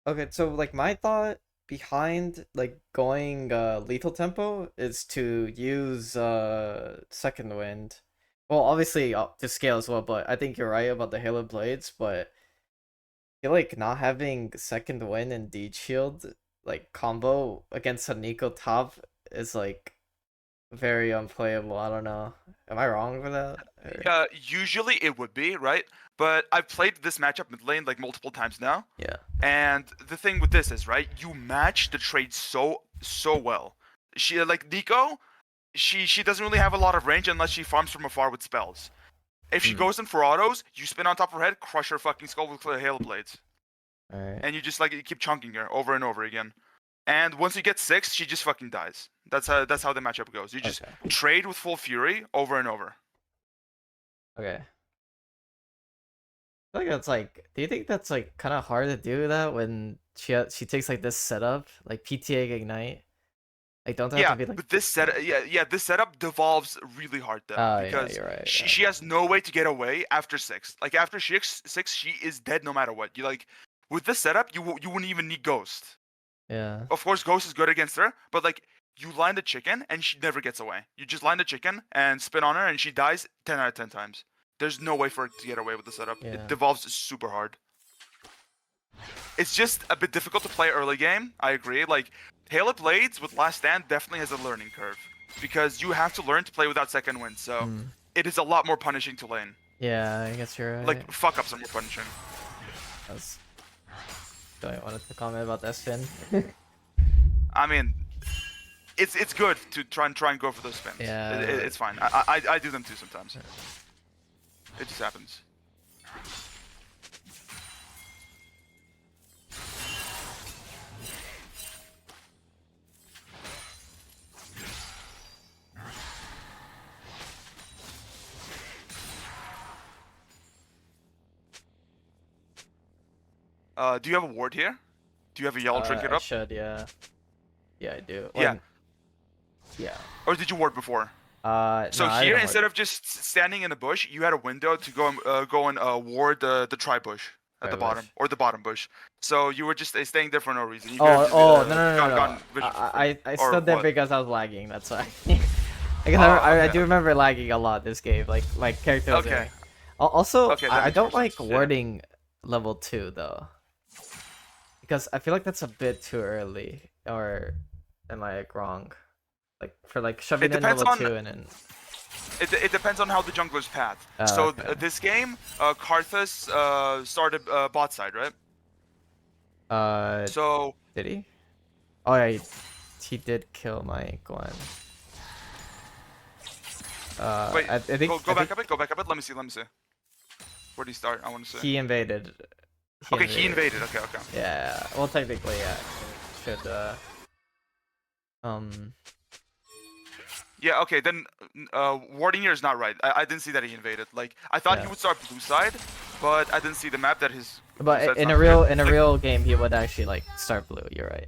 Okay, so like my thought behind like going lethal tempo is to use second wind. Well, obviously to scale as well, but I think you're right about the Halo Blades, but I feel like not having second wind and deed shield like combo against a Nico top is like very unplayable. I don't know. Am I wrong for that? Or... Usually it would be, right? But I've played this matchup mid lane like multiple times now. Yeah. And the thing with this is, right, you match the trade so well. She like Nico, she doesn't really have a lot of range unless she farms from afar with spells. If she Hmm. goes in for autos, you spin on top of her head, crush her fucking skull with Hail Blades. All right. And you just like you keep chunking her over and over again. And once you get 6, she just fucking dies. That's how the matchup goes. You just Okay. trade with full fury over and over. Okay. I think that's like. Do you think that's like kind of hard to do that when she takes like this setup, like PTA ignite? Like, don't they have to Yeah, be like? but this setup devolves really hard though Oh yeah, because you're right. she has no way to get away after 6. Like after 6, she is dead no matter what. You like with this setup, you wouldn't even need Ghost. Yeah. Of course, Ghost is good against her, but like you line the chicken and she never gets away. You just line the chicken and spin on her and she dies 10 out of 10 times. There's no way for her to get away with the setup. It Yeah. devolves super hard. It's just a bit difficult to play early game. I agree. Like Halo Blades with Last Stand definitely has a learning curve because you have to learn to play without second wind. So Mm. it is a lot more punishing to lane. Yeah, I guess you're right. Like fuck ups are more punishing. That's... Don't want to comment about that spin. I mean, it's good to try and go for those spins. Yeah. It's fine. I do them too sometimes. It just happens. Do you have a ward here? Do you have a yellow trinket I up? should. Yeah. Yeah, I do. Yeah. Yeah. Or did you ward before? No, So I here, didn't instead work. of just standing in the bush, you had a window to go and ward the tri bush at Right, the bush. bottom or the bottom bush. So you were just staying there for no reason. You could have Oh, just oh, no, no, no, gotten no. vision for free. I Or stood there what? because I was lagging. That's why. Because Oh, I okay, do okay, remember lagging a lot this game. Like character was okay, airing. Also, okay. That I makes more don't like sense. Yeah. warding level 2 though, because I feel like that's a bit too early. Or am I like, wrong? Like for like It shoving in depends level on 2 and then. it depends on how the jungler's path. Oh, So okay. this game, Karthus started bot side, right? Uh, So did he? Oh yeah, he did kill my Gwen. wait, I think go back a bit. Go back a bit. Let me see. Let me see. Where do you start? I want to see. he invaded. Okay, he invaded. Okay, okay. Yeah. Well, technically, yeah. Should um. Yeah, okay, then warding here is not right. I didn't see that he invaded. Like I thought he Yeah. would start blue side, but I didn't see the map that his blue But side's in not a real clear. Like, real game, he would actually like start blue. You're right.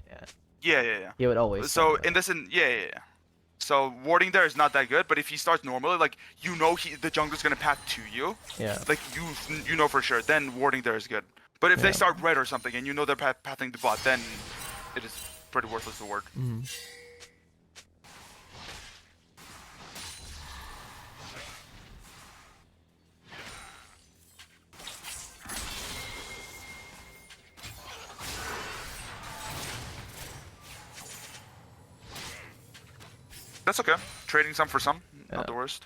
Yeah. yeah. He would always So start in this, yeah. So warding there is not that good, but if he starts normally, like you know, the jungler's gonna path to you, blue. Yeah. like you know for sure. Then warding there is good. But if they Yeah. start red or something, and you know they're pathing the bot, then it is pretty worthless to ward. Mhm. That's okay. Trading some for some, Yeah. not the worst.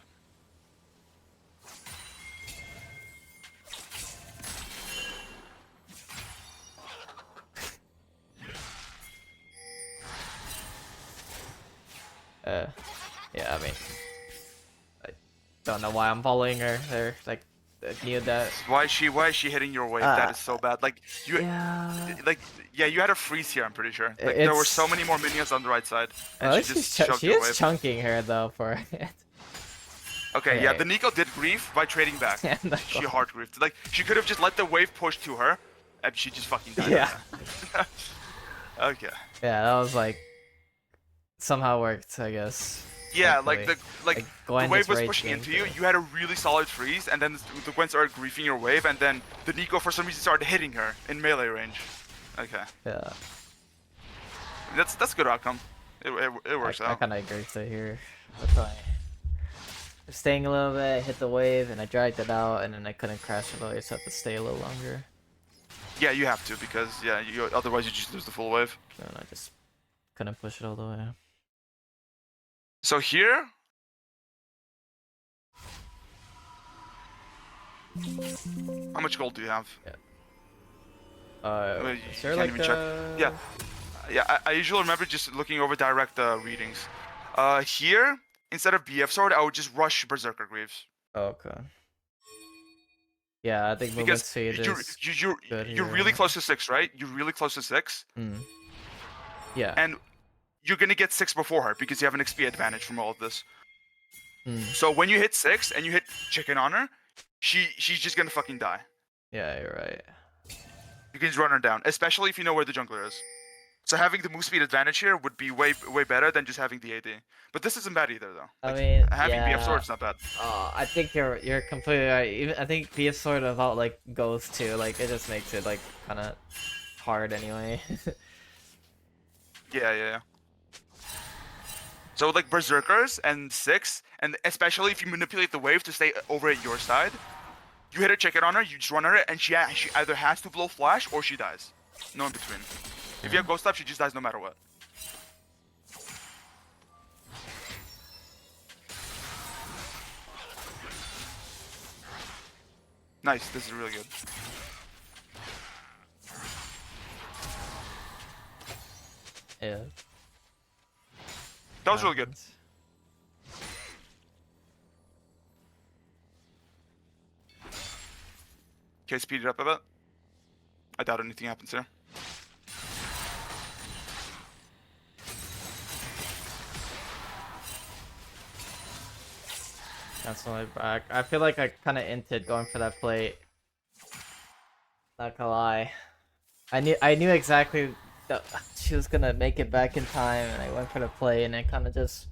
Uh. Yeah. I mean, I don't know why I'm following her. They're like, knew that. Why is she hitting your wave? That is so bad. Like Yeah. yeah, you had a freeze here. I'm pretty sure. Like there were so It's. many more minions on the right side, and At she least just shoved she your is wave. chunking her though for it. Okay, yeah, Okay. the Nico did grief by trading back. And the She goal. hard griefed. Like she could have just let the wave push to her, and she just fucking died. Yeah. Okay. Yeah, that was like somehow worked, I guess. Yeah, Thankfully. like the Gwen wave just was rage pushing into gamed you. it. You had a really solid freeze, and then the Gwen started griefing your wave, and then the Nico for some reason started hitting her in melee range. Okay. Yeah. That's a good outcome. It works I out. kind of agree to here. That's why. Staying a little bit, hit the wave, and I dragged it out, and then I couldn't crash it, so I just had to stay a little longer. Yeah, you have to because yeah, otherwise you just lose the full wave. And I just couldn't push it all the way. So here, how much gold do you have? Yeah. You Is there can't like even check. Yeah, yeah. I usually remember just looking over direct readings. Here instead of BF sword, I would just rush Berserker Greaves. Okay. Yeah, I think movement Because speed you're is you you're good you're here. really close to 6, right? You're really close to 6, Yeah. and you're gonna get 6 before her because you have an XP advantage from all of this. Mm. So when you hit 6 and you hit chicken on her, she's just gonna fucking die. Yeah, you're right. You can just run her down, especially if you know where the jungler is. So having the move speed advantage here would be way better than just having the AD. But this isn't bad either, though. I Like, mean, having BF yeah. sword's not bad. I think you're completely right. Even I think BF sword without like ghost too, like it just makes it like kind of hard anyway. Yeah. So like Berserkers and 6, and especially if you manipulate the wave to stay over at your side, you hit a chicken on her, you just run her, and she either has to blow flash or she dies. No in between. If you have ghost up, she just dies no matter what. Nice, this is really good. Yeah. That was really good. Okay, speed it up a bit. I doubt anything happens here. That's my back. I feel like I kind of inted going for that plate. Not gonna lie. I knew exactly that she was gonna make it back in time, and I went for the play, and it kind of just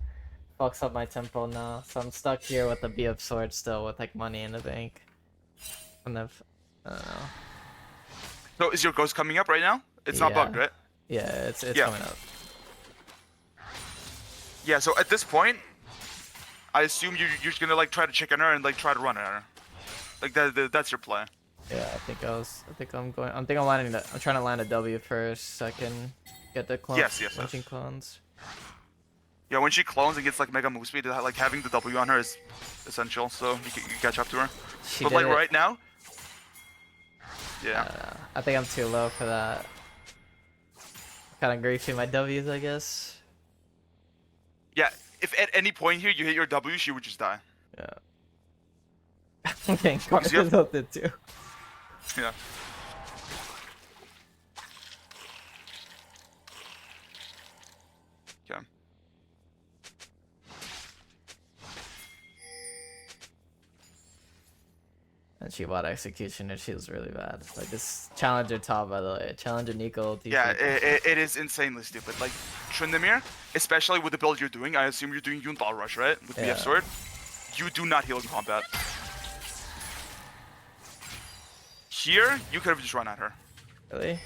fucks up my tempo now. So I'm stuck here with the BF sword still, with like money in the bank. And I don't know. So is your ghost coming up right now? It's not bugged, right? Yeah, it's Yeah. coming up. Yeah, so at this point, I assume you're just gonna like try to chicken her and like try to run at her. Like that's your play. Yeah, I think I'm landing I'm trying to land a W first, so I can get the clones. Yes. Launching clones. Yeah, when she clones and gets like mega move speed, like having the W on her is essential, so you can catch up to her. She But did like it. right now, yeah. I think I'm too low for that. Kind of griefing my W's, I guess. Yeah, if at any point here you hit your W, she would just die. Yeah. I'm getting Because you have- carded too. Yeah. Okay. And she bought executioner. She was really bad. Like this challenger top, by the way. Challenger Nico. Yeah, it is insanely stupid. Like Tryndamere, especially with the build you're doing, I assume you're doing Yuntal Rush, right? With BF Sword. You do not heal in combat. Here, you could have just run at her. Really?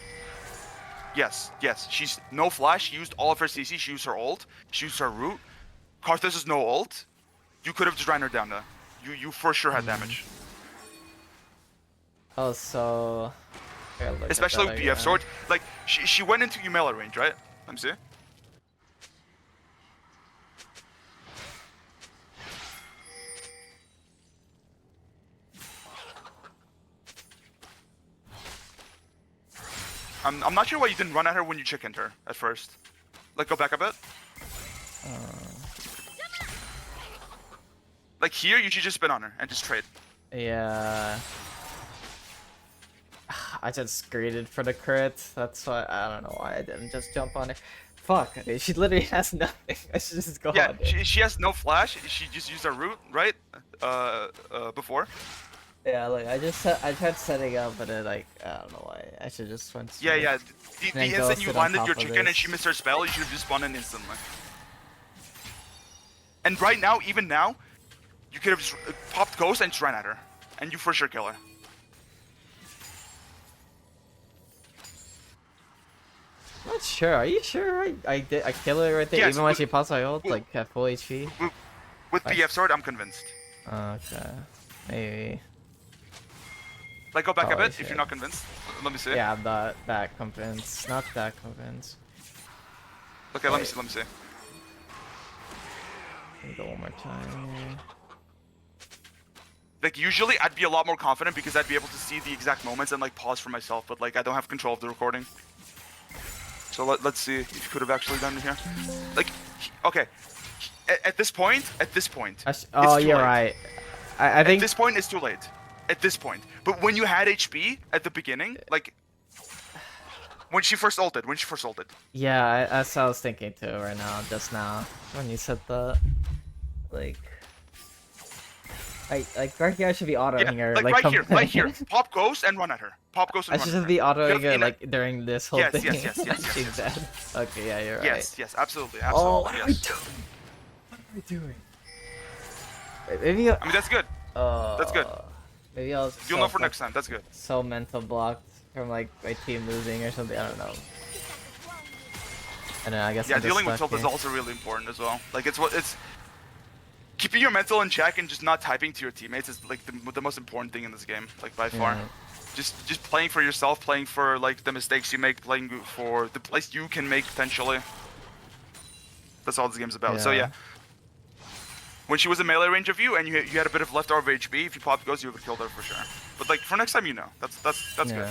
Yes. She's no flash. She used all of her CC. She used her ult. She used her root. Karthus is no ult. You could have just ran her down there. You for sure had damage. Oh, so... Especially with BF Sword. Like, she went into Yumela range, right? Let me see. I'm not sure why you didn't run at her when you chickened her at first. Like, go back a bit. Like here, you should just spin on her and just trade. Yeah. I just greeted for the crit. That's why I don't know why I didn't just jump on it. Fuck, dude, she literally has nothing. I should just go Yeah, on it. she has no flash. She just used her root, right? Before. Yeah, like I tried setting up, but it like I don't know why. I should just went. Yeah. The then instant you ghosted on landed top your of chicken and this. she missed her spell, you should have just spawned in instantly. And right now, even now, you could have just popped ghost and just ran at her, and you for sure kill her. not sure. Are you sure I killed her right there, Yes, even when with- she pops my ult, with- like at full HP? With Nice. BF sword, I'm convinced. Okay, maybe. Like, go back a Probably bit if should. you're not convinced. Let me see. Yeah, I'm not that convinced. Not that convinced. Okay, let me see. Let me go one more time here. Like, usually I'd be a lot more confident because I'd be able to see the exact moments and like pause for myself, but like I don't have control of the recording. So let's see if you could have actually done it here. Like, okay, at this point, Oh, it's too you're late. right. I think At this point, it's too late. At this point, but when you had HP at the beginning, like when she first ulted, yeah, that's what I was thinking too right now, just now when you said that. Like right here I should be autoing her. like right here, pop ghost and run at her. I should be autoing her in a- like during this whole Yes, thing. yes. She's dead. Okay, yeah, you're right. Yes, absolutely. Oh, what am I Yes. doing? What am I doing? Maybe I mean, that's good. That's good. Maybe I'll. You'll know for next time. That's good. So mental blocked from like my team losing or something. I don't know. And then I guess Yeah, I'm just dealing with stuck tilt is here. also really important as well. Like, it's keeping your mental in check and just not typing to your teammates is like the most important thing in this game, like by far. Yeah. Just playing for yourself, playing for like the mistakes you make, playing for the place you can make potentially. That's all this game's about. So yeah. When she was in melee range of you and you had a bit of leftover HP, if you popped ghost, you would have killed her for sure. But like for next time, you know, that's good.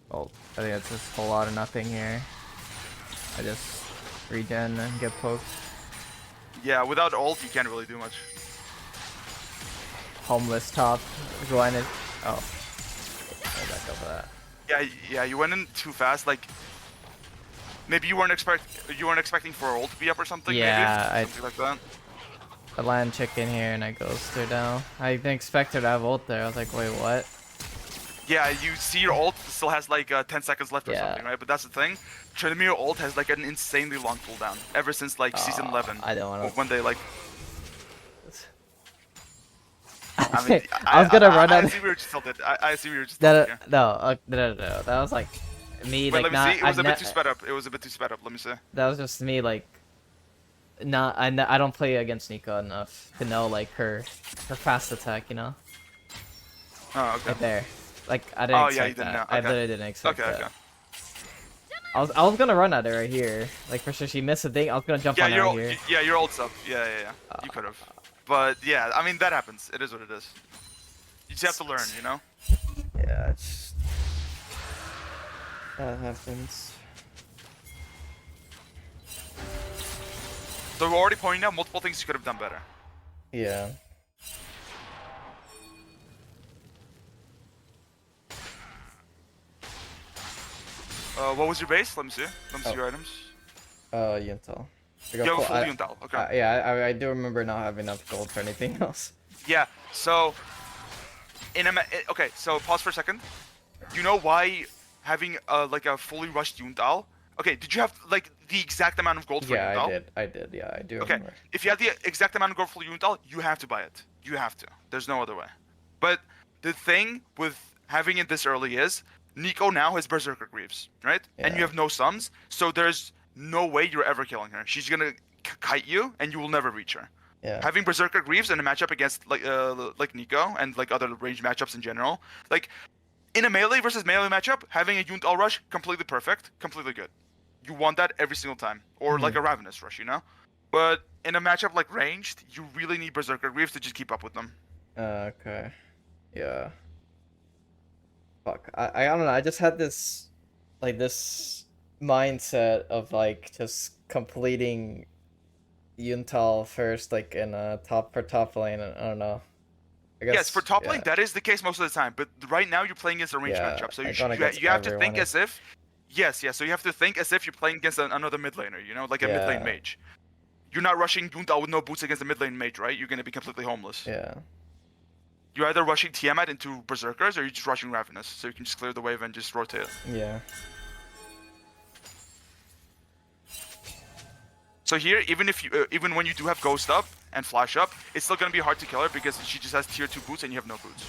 Well, I think it's just a whole lot of nothing here. I just regen and get poked. Yeah, without ult, you can't really do much. Homeless top. Going in. Oh. Go back over that. Yeah, you went in too fast. Like maybe you weren't expecting for ult to be up or something. Yeah, maybe something like that. I land chicken here and I ghost her down. I didn't expect her to have ult there. I was like, wait, what? Yeah, you see your ult still has like 10 seconds left or something, right? But that's the thing. Tryndamere ult has like an insanely long cooldown ever since like season 11. I don't want to. When they like. I was gonna run out. I see we were just tilted. I see we were just tilted here. No. That was like me. Wait, like let me not. see. It was a bit not- too sped up. Let me see. That was just me like. Not. I don't play against Nico enough to know like her fast attack. You know. Oh, okay. Right there. Like I didn't expect you didn't that. know. I Okay. literally didn't expect Okay, that. okay. I was gonna run at her right here. Like for sure, she missed a thing. I was gonna jump Yeah, on her right here. yeah, your ult's up. Yeah. You could have. But yeah, I mean that happens. It is what it is. You just have to learn, you know. Yeah, it's that happens. So we're already pointing out multiple things you could have done better. Yeah. What was your base? Let me see. Let me see your items. Yuntal. You have a full Yuntal. Okay. Yeah, I do remember not having enough gold for anything else. Yeah. So okay. So pause for a second. You know why having like a fully rushed Yuntal? Okay. Did you have like the exact amount of gold for Yeah, Yuntal? I did. Yeah, I do Okay. remember. If you have the exact amount of gold for Yuntal, you have to buy it. You have to. There's no other way. But the thing with having it this early is Nico now has Berserker Greaves, right? And you Yeah. have no sums, so there's no way you're ever killing her. She's gonna kite you, and you will never reach her. Yeah. Having Berserker Greaves in a matchup against like Nico and like other range matchups in general, like in a melee versus melee matchup, having a Yuntal rush completely perfect, completely good. You want that every single time, or like a Ravenous rush, you know. But in a matchup like ranged, you really need Berserker Greaves to just keep up with them. Okay. Yeah. Fuck. I don't know. I just had this mindset of like just completing Yuntal first, like in a top lane. And I don't know. I guess, Yes, for top yeah. lane, that is the case most of the time. But right now, you're playing against a range Yeah, matchup, so I you gone against you have to everyone think as if. Yes. So you have to think as if you're playing against another mid laner, you know, like a mid lane Yeah. mage. You're not rushing Yuntal with no boots against a mid lane mage, right? You're gonna be completely homeless. Yeah. You're either rushing Tiamat into Berserkers, or you're just rushing Ravenous, so you can just clear the wave and just rotate. Yeah. So here, even when you do have Ghost up and Flash up, it's still gonna be hard to kill her because she just has tier 2 boots and you have no boots.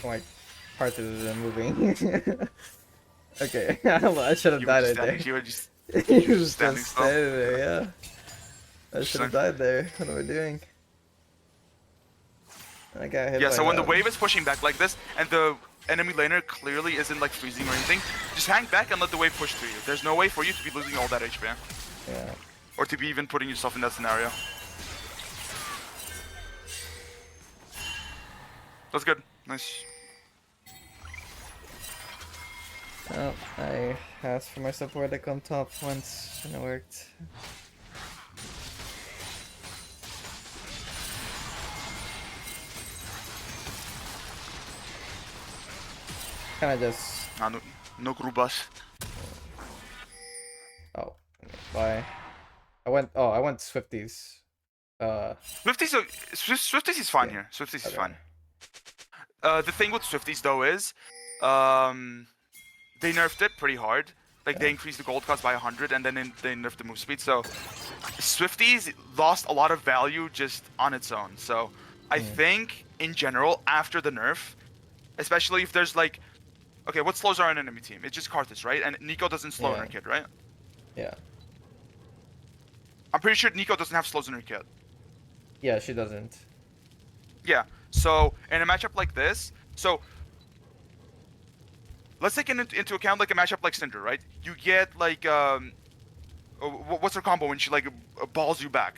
My part isn't moving. Okay, I should have You were died just right standing. there. You were just He you were just was standing just still. standing there, yeah. I should Interesting. have died there. What am I doing? I got hit Yeah. by So when the that. wave is pushing back like this, and the enemy laner clearly isn't like freezing or anything, just hang back and let the wave push through you. There's no way for you to be losing all that HP, Yeah. or to be even putting yourself in that scenario. That's good. Nice. Oh, I asked for my support to come top once, and it worked. Kinda just... Ah, no, no grubas. Oh, why? I went Swifties. Swifties, Swifties is fine Yeah. here. Swifties is Okay. fine. The thing with Swifties though is, um, they nerfed it pretty hard. Like they Yeah. increased the gold cost by 100, and then they nerfed the move speed. So Swifties lost a lot of value just on its own. So I Mm. think in general, after the nerf, especially if there's like, okay, what slows our enemy team? It's just Karthus, right? And Nico doesn't slow in her Yeah. kit, right? Yeah. I'm pretty sure Nico doesn't have slows in her kit. Yeah, she doesn't. Yeah. So in a matchup like this, so let's take into account like a matchup like Cinder, right? You get like what's her combo when she like balls you back?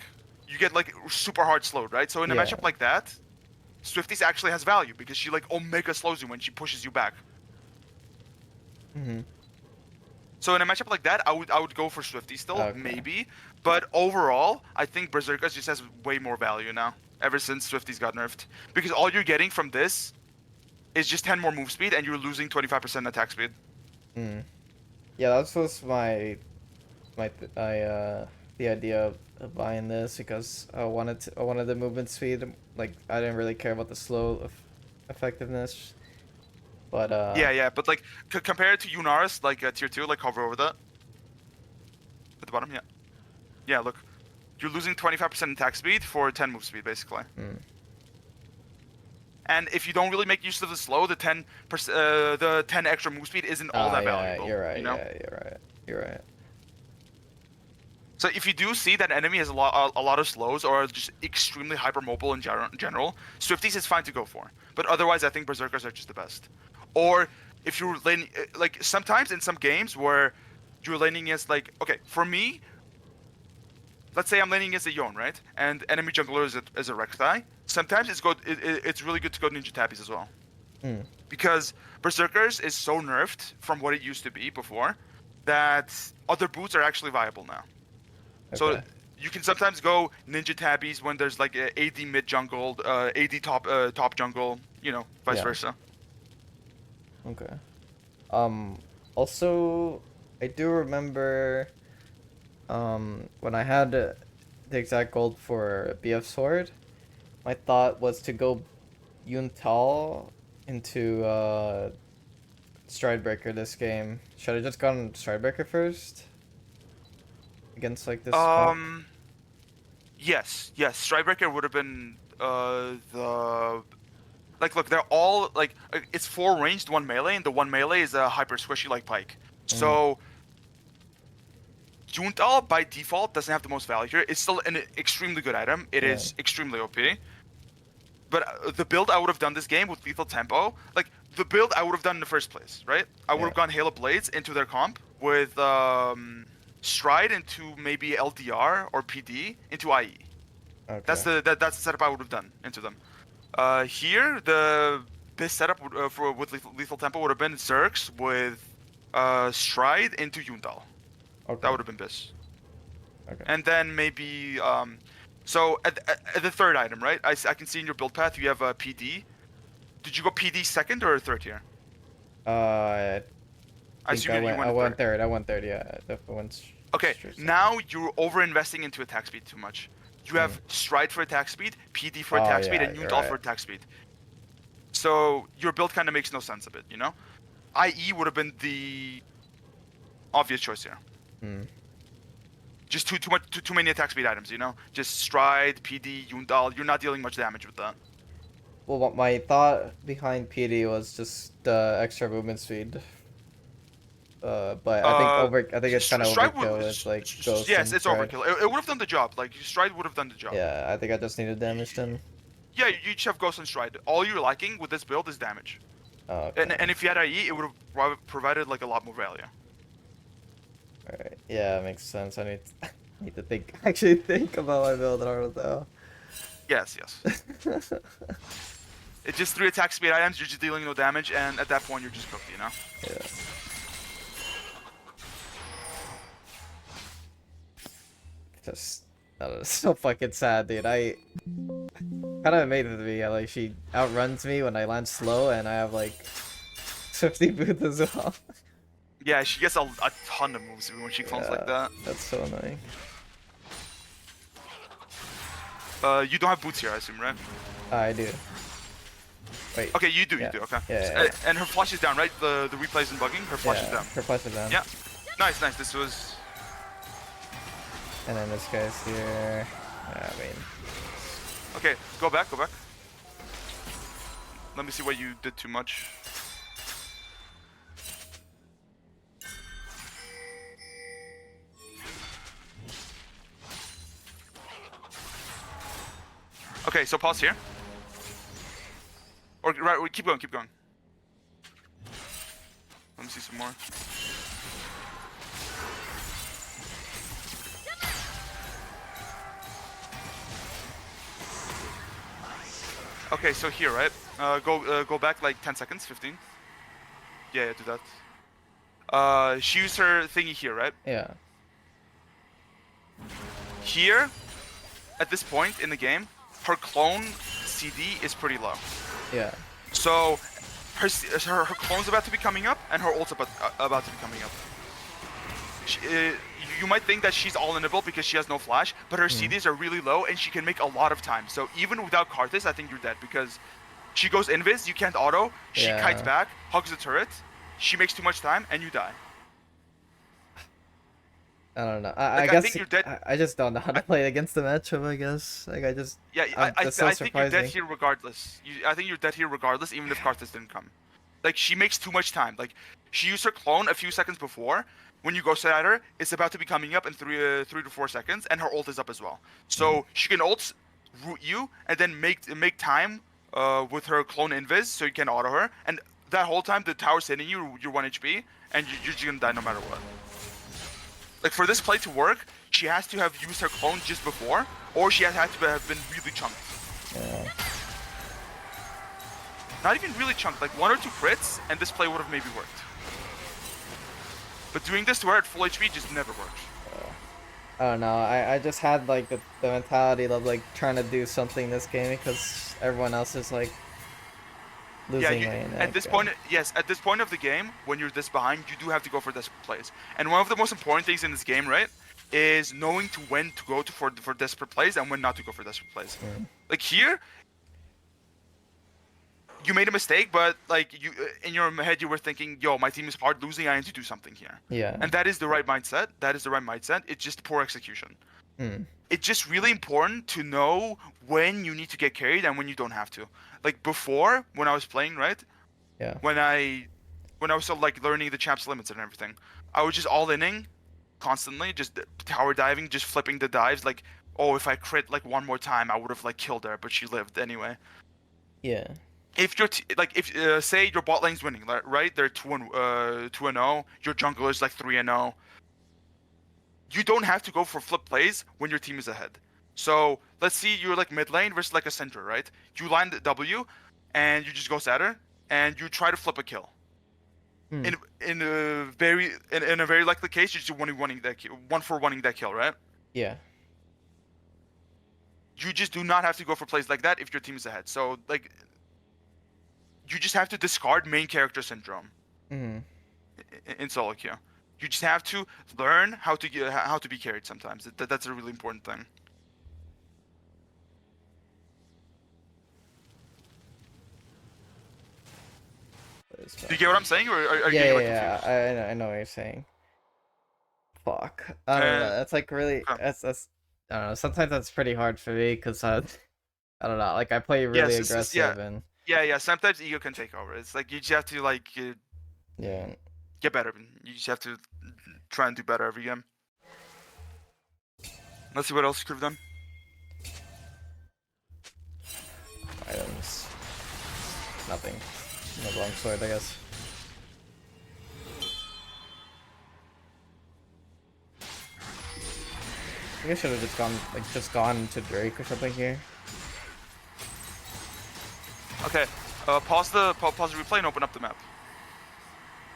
You get like super hard slowed, right? So in a Yeah. matchup like that, Swifties actually has value because she like omega slows you when she pushes you back. Mm-hmm. So in a matchup like that, I would go for Swifty still, Okay. maybe. But overall, I think Berserkers just has way more value now, ever since Swifties got nerfed. Because all you're getting from this is just 10 more move speed, and you're losing 25% attack speed. Mm. Yeah, that was the idea of buying this because I wanted the movement speed. Like I didn't really care about the effectiveness, but Yeah, but like compared to Yunaris, like tier 2, like hover over that at the bottom, yeah. Yeah, look, you're losing 25% attack speed for 10 move speed, basically. mm, And if you don't really make use of the slow, the 10 extra move speed isn't all that yeah, valuable. you're right. You know? Yeah, you're right. You're right. So if you do see that enemy has a lot of slows or are just extremely hypermobile in general, Swifties is fine to go for. But otherwise, I think Berserkers are just the best. Or if you're laning, like sometimes in some games where you're laning against like, okay, for me, let's say I'm laning against a Yone, right? And enemy jungler is a Rek'Thai. Sometimes it's really good to go Ninja Tabbies as well. Mm, Because Berserkers is so nerfed from what it used to be before that other boots are actually viable now. So okay. you can sometimes go Ninja Tabbies when there's like a AD mid jungle, AD top jungle, vice Yeah. versa. Okay. Also, I do remember when I had the exact gold for BF Sword, my thought was to go Yuntal into Stridebreaker this game. Should I just gone Stridebreaker first? Against like this comp? Yes. Strikebreaker would have been the like look, they're all like it's 4 ranged, 1 melee, and the 1 melee is a hyper squishy like Pike. Mm, So Juntal by default doesn't have the most value here. It's still an extremely good item. It yeah. is extremely OP. But the build I would have done this game with lethal tempo, like the build I would have done in the first place, right? I would Yeah. have gone Halo Blades into their comp with Stride into maybe LDR or PD into IE. Okay. That's the setup I would have done into them. Here the best setup with lethal tempo would have been Zerx with Stride into Yundal. Okay. That would have been Biss. Okay. And then maybe so at the third item, right? I can see in your build path you have a PD. Did you go PD second or third here? I I think assume you I went went third. third. I went third. Yeah, I definitely went. Okay, Straight second. now you're over investing into attack speed too much. You have Stride for attack speed, PD for Oh, attack speed, yeah, and you're Yundal right. for attack speed. So your build kind of makes no sense of it, you know? IE would have been the obvious choice here. Hmm. Just too many attack speed items, you know? Just Stride, PD, Yundal. You're not dealing much damage with that. well, what my thought behind PD was just extra movement speed. But Uh, I think it's kind of Stride overkill with like Ghost yes, and it's Stride. overkill. It would have done the job. Like Stride would have done the job. Yeah, I think I just need to damage them. Yeah, you each have Ghost and Stride. All you're lacking with this build is damage. Oh, And okay. if you had IE, it would have provided like a lot more value. Alright. Yeah, makes sense. I need need to think actually think about my build in order though. Yes, yes. It's just 3 attack speed items. You're just dealing no damage, and at that point, you're just cooked. You know. Yeah. Just I don't know, it's so fucking sad, dude. I kind of amazes me. Like she outruns me when I land slow, and I have like 50 boots as well. Yeah, she gets a ton of moves when she clones like Yeah, that. that's so annoying. You don't have boots here, I assume, right? I do. Wait. Okay, you do, Yeah. okay. Yeah. And her flash is down, right? The replay isn't bugging. Her flash is Yeah. down. Her plus is down. Yeah. Nice, nice. This was. And then this guy's here. I mean, Okay, go back, go back. Let me see what you did too much. Okay, so pause here. Or right, keep going, keep going. Let me see some more. Okay, so here, right? Go back like 10 seconds, 15. Yeah, do that. She used her thingy here, right? yeah. Here, at this point in the game, her clone CD is pretty low. Yeah. So her clone's about to be coming up, and her ult's about to be coming up. You might think that she's all inable because she has no flash, but her CDs are really low, and she can make a lot of time. So even without Karthus, I think you're dead because she goes invis, you can't auto, she kites Yeah. back, hugs the turret, she makes too much time, and you die. I don't know. I Like I guess think you're dead. I just don't know how to play against the matchup. I guess like Yeah, that's so I think you're dead surprising. here regardless. I think you're dead here regardless, even if Karthus didn't come. Like she makes too much time. Like she used her clone a few seconds before. When you go set at her, it's about to be coming up in 3 to 4 seconds, and her ult is up as well. So she can ult, root you, and then make time with her clone invis, so you can auto her. And that whole time, the tower's hitting you, you're 1 HP, and you're just gonna die no matter what. Like for this play to work, she has to have used her clone just before, or she had to have been really chunked. Yeah. Not even really chunked, like 1 or 2 crits, and this play would have maybe worked. But doing this to her at full HP just never worked. I don't know. I just had like the mentality of like trying to do something this game because everyone else is like Yeah, losing lane. at this point, yes, at this point of the game, when you're this behind, you do have to go for desperate plays. And one of the most important things in this game, right, is knowing when to go for desperate plays and when not to go for desperate plays. Like here, you made a mistake, but like you in your head you were thinking, "Yo, my team is hard losing. I need to do something here." Yeah. And that is the right mindset. That is the right mindset. It's just poor execution. It's just really important to know when you need to get carried and when you don't have to. Like before, when I was playing, right? Yeah. When I was still like learning the champs limits and everything, I was just all inning constantly, just tower diving, just flipping the dives. Like, oh, if I crit like one more time, I would have like killed her, but she lived anyway. Yeah. If you're if say your bot lane's winning, right? They're 2-0. Your jungler is like 3-0. You don't have to go for flip plays when your team is ahead. So let's see you're like mid lane versus like a center, right? You line the W, and you just go Satyr, and you try to flip a kill. In a very likely case, you're just one for winning that kill, right? Yeah. You just do not have to go for plays like that if your team is ahead. So like, you just have to discard main character syndrome in solo queue. You just have to learn how to be carried sometimes. That's a really important thing. Do you get what I'm saying, or are you Yeah, getting yeah, like yeah. confused? I know what you're saying. Fuck. I don't know. That's like really. Okay. That's. I don't know. Sometimes that's pretty hard for me because I don't know. Like I play really Yes, yeah, aggressive and yeah. Sometimes ego can take over. It's like you just have to like yeah. get better. You just have to try and do better every game. Let's see what else you could have done. Items. Nothing. No longsword, I guess. I think I should have just gone to Drake or something here. Okay, pause the replay and open up the map.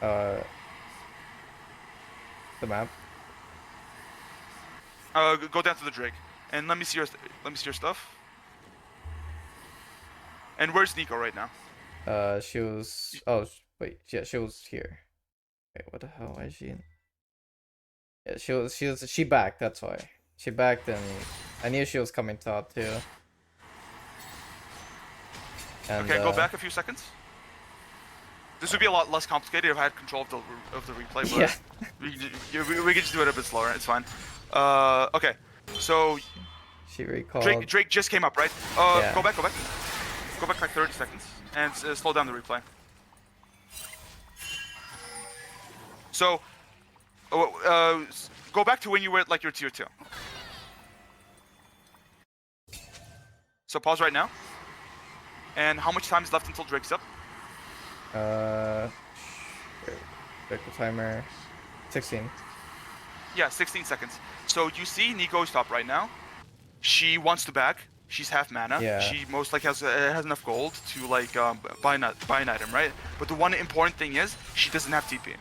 Uh, the map. Go down to the Drake and let me see your stuff. And where's Nico right now? She was. Oh, wait. Yeah, she was here. Wait, what the hell? Why is she in? Yeah, she backed. That's why she backed, and I knew she was coming top too. And, okay, go back a few seconds. This would be a lot less complicated if I had control of the replay, but yeah. we can just do it a bit slower. It's fine. Okay, so She recalled. Drake just came up, right? Yeah. Go back like 30 seconds and slow down the replay. So, go back to when you were at like your tier 2. So pause right now. And how much time is left until Drake's up? Break the timer. 16. Yeah, 16 seconds. So you see Nico's top right now. She wants to back. She's half mana. Yeah. She most likely has enough gold to like buy an item, right? But the one important thing is she doesn't have TP.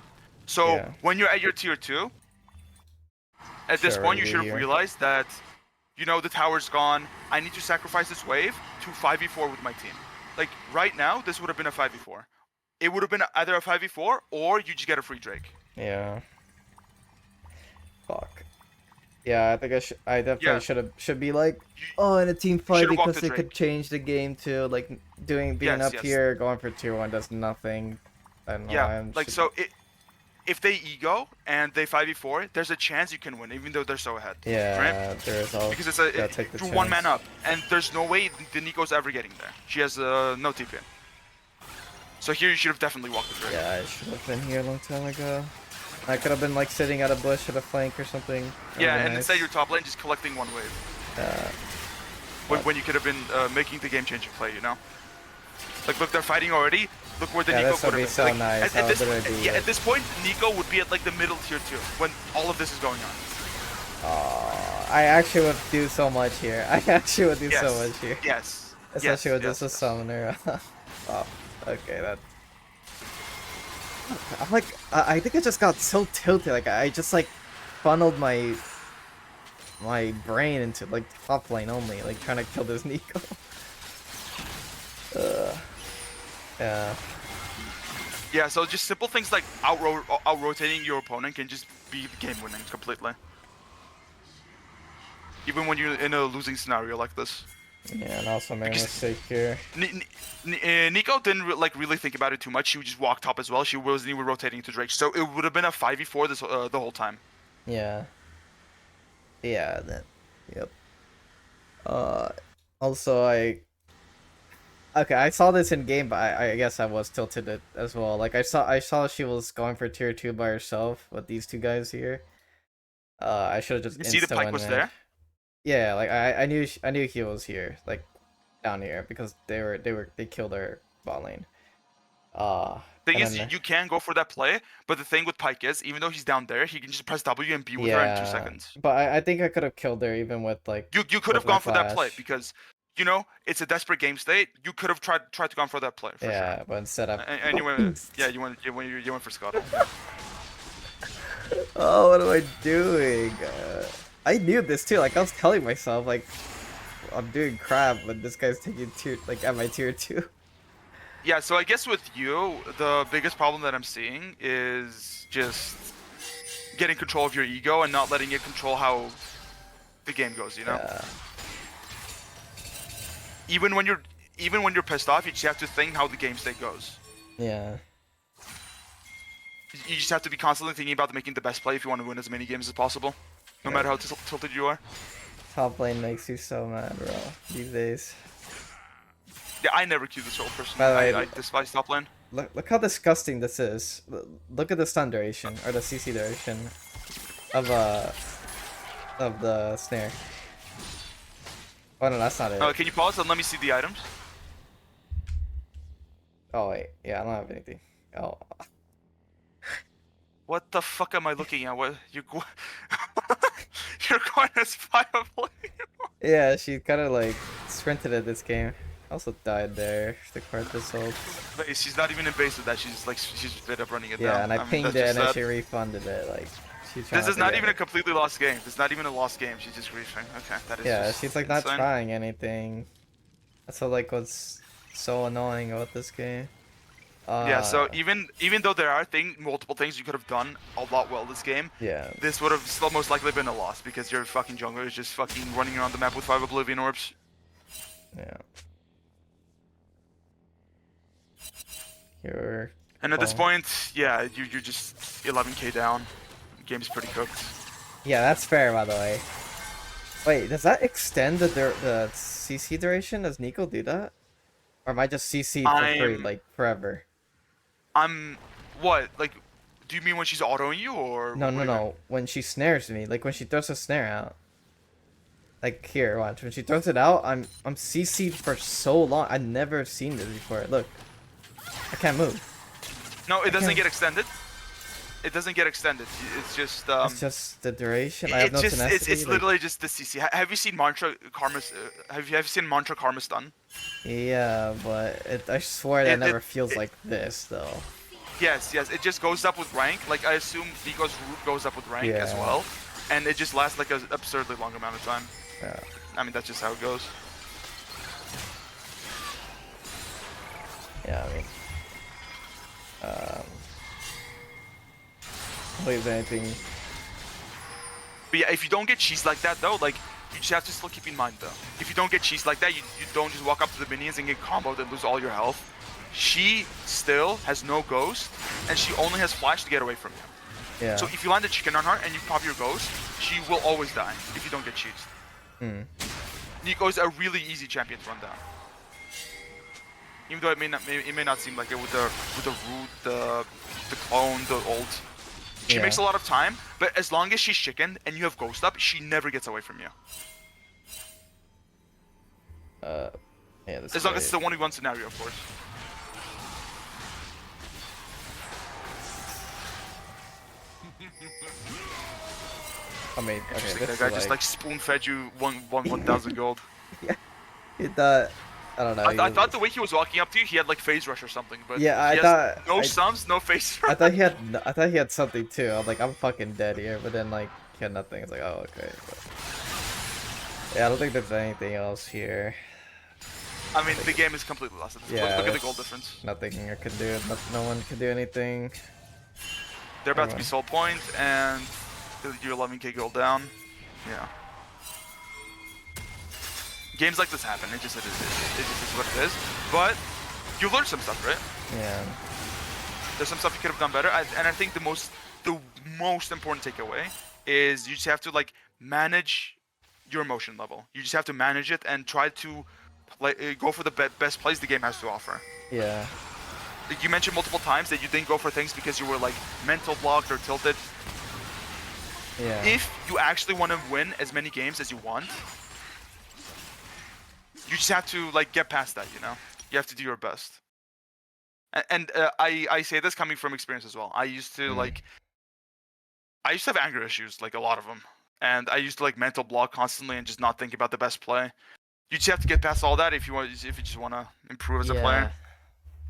So Yeah. when you're at your tier 2, at this point you should have realized that, you know, the tower's gone. I need to sacrifice this wave to 5v4 with my team. Like right now, this would have been a 5v4. It would have been either a 5v4 or you just get a free Drake. Yeah. Fuck. Yeah, I think I definitely should be like, oh, in a team fight because it could change the game too. Like being up here, going for tier 1 does nothing. I don't know. Yeah, so if they ego and they 5v4, there's a chance you can win, even though they're so ahead. Yeah, right? there is all. Because it's you're 1 man up, and there's no way the Nico's ever getting there. She has no TP. So here you should have definitely walked the Drake. Yeah, I should have been here a long time ago. I could have been like sitting at a bush at a flank or something. Yeah, and instead you're top lane just collecting 1 wave. When you could have been making the game-changing play, you know? Like, look, they're fighting already. Look where the Nico could have been. So like, nice. At this point, Nico would be at like the middle tier 2 when all of this is going on. I actually would do so much here. I actually would do so much here. Yes. Especially with this a summoner. Oh, okay, that. I'm like, I think I just got so tilted. Like, I just like funneled my brain into like top lane only, like trying to kill this Nico. Yeah. Yeah, so just simple things like out-rotating your opponent can just be game-winning completely. Even when you're in a losing scenario like this. Yeah, and also made a mistake here. Nico didn't really think about it too much. She would just walk top as well. She wasn't even rotating to Drake, so it would have been a 5v4 this the whole time. Yeah. Yeah. Then. Yep. Also, okay, I saw this in game, but I guess I was tilted as well. Like I saw she was going for tier 2 by herself with these 2 guys here. I should have just. You see the Pike was there. Yeah, like I knew he was here, like down here, because they killed our bot lane. Thing is, you can go for that play, but the thing with Pike is, even though he's down there, he can just press W and be with her in 2 seconds. But I think I could have killed her even with like. You could have gone for that play because, you know, it's a desperate game state. You could have tried to go for that play. For sure. But instead I. And you went, yeah, you went for Scott. Oh, what am I doing? I knew this too. Like I was telling myself, like I'm doing crap, but this guy's taking at my tier 2. Yeah, so I guess with you, the biggest problem that I'm seeing is just getting control of your ego and not letting it control how the game goes. You know. Yeah. Even when you're pissed off, you just have to think how the game state goes. Yeah. You just have to be constantly thinking about making the best play if you want to win as many games as possible, no matter how tilted you are. Top lane makes you so mad, bro, these days. Yeah, I never queue this role personally. By the way, I despise top lane. look how disgusting this is. Look at the stun duration or the CC duration of the snare. Oh no, that's not it. Can you pause and let me see the items? Oh wait, yeah, I don't have anything. Oh, What the fuck am I looking at? What you go you're going as Fireblade? yeah, she kind of like sprinted at this game. Also died there. The card result. Base, she's not even in base with that. She's straight up running it Yeah, down. and I mean, pinged that's it just and then sad. she refunded it. Like she's trying This is to not get even a it. completely lost game. This is not even a lost game. She's just griefing. Okay, that is Yeah, just she's like not insane. trying anything. That's what like what's so annoying about this game. Yeah, so even though there are multiple things you could have done a lot well this game, Yeah, this would have still most likely been a loss because your fucking jungler is just fucking running around the map with 5 Oblivion Orbs. yeah. You're And at this oh. point, yeah, you're just 11k down. Game's pretty cooked. Yeah, that's fair by the way. Wait, does that extend the CC duration? Does Nico do that? Or am I just CC'd for free, like forever? I'm what? Like, do you mean when she's autoing you or No, what no, do you mean? no. When she snares me, like when she throws a snare out. Like here, watch. When she throws it out, I'm CC'd for so long. I've never seen this before. Look, I can't move. No, it doesn't can't- get extended. It doesn't get extended. It's just It's just the duration. I have no it's tenacity. it's Like, literally just the CC. Have you seen Mantra Karma? Have you seen Mantra Karma stun? yeah, but I swear that It, never it, feels it like this though. yes, it just goes up with rank. Like I assume Nico's root goes up with rank as Yeah. well, and it just lasts like an absurdly long amount of time. Yeah. I mean that's just how it goes. Yeah. I mean, um, I believe anything. But yeah, if you don't get cheese like that though, like you just have to still keep in mind though. If you don't get cheese like that, you don't just walk up to the minions and get comboed and lose all your health. She still has no ghost, and she only has flash to get away from you. Yeah. So if you land a chicken on her and you pop your ghost, she will always die if you don't get cheesed. Hmm. Nico is a really easy champion to run down. Even though it may not seem like it with the root, the clone, the ult. She Yeah. makes a lot of time, but as long as she's chicken and you have ghost up, she never gets away from you. Yeah. This As long as it's the 1v1 scenario, of course. I mean, okay. Interesting. This That is guy just like spoon fed you 1,000 gold. Yeah. He thought. I don't know. I thought the way he was walking up to you, he had like phase rush or something, but Yeah, I he has thought. no sums, no phase rush. I thought he had. I thought he had something too. I was like, I'm fucking dead here. But then like he had nothing. It's like, oh okay. But... yeah, I don't think there's anything else here. I mean, the game is completely lost. Yeah. Look at the gold difference. Nothing I could do. No one could do anything. They're about to Everyone. be soul point, and you're 11k gold down. Yeah. Games like this happen. It just is what it is. But you learned some stuff, right? Yeah. There's some stuff you could have done better. And I think the most important takeaway is you just have to like manage your emotion level. You just have to manage it and try to go for the best plays the game has to offer. Yeah. Like you mentioned multiple times that you didn't go for things because you were like mental blocked or tilted. Yeah. If you actually want to win as many games as you want, you just have to like get past that, you know? You have to do your best. And I say this coming from experience as well. I used to have anger issues, like a lot of them. And I used to like mental block constantly and just not think about the best play. You just have to get past all that if you just want to improve as a player.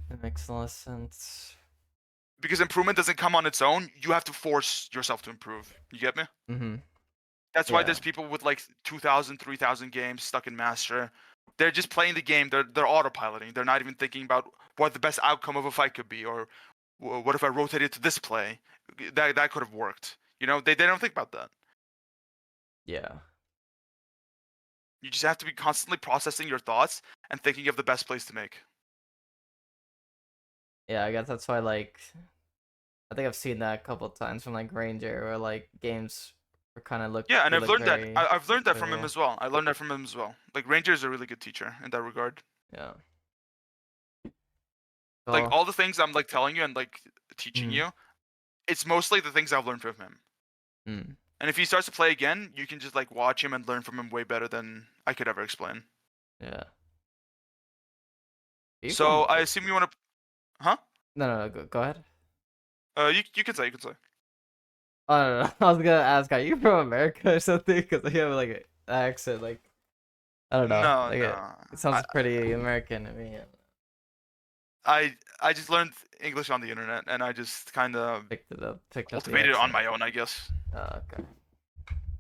It makes a lot of sense. Because improvement doesn't come on its own. You have to force yourself to improve. You get me? Mm-hmm. That's why Yeah. there's people with like 2,000, 3,000 games stuck in Master. They're just playing the game. They're autopiloting. They're not even thinking about what the best outcome of a fight could be, or what if I rotated to this play? That could have worked. You know, they don't think about that. Yeah. You just have to be constantly processing your thoughts and thinking of the best plays to make. Yeah, I guess that's why like I think I've seen that a couple of times from like Ranger where like games were kind of look Yeah, and they I've look learned that. very I've learned that from him visual. as well. I learned that from him as well. Like Ranger is a really good teacher in that regard. Yeah. Like Oh. all the things I'm like telling you and like teaching Mm. you, it's mostly the things I've learned from him. Mm. And if he starts to play again, you can just like watch him and learn from him way better than I could ever explain. Yeah. Are you So from? I assume you want to, huh? No. Go ahead. You can say, you can say. Oh, no. I was gonna ask, are you from America or something? Because you have like an accent, like I don't know, No, like no. it I sounds pretty American to me. I I just learned English on the internet, and I just kind of Picked up the cultivated it on accent. my own, I guess. Okay,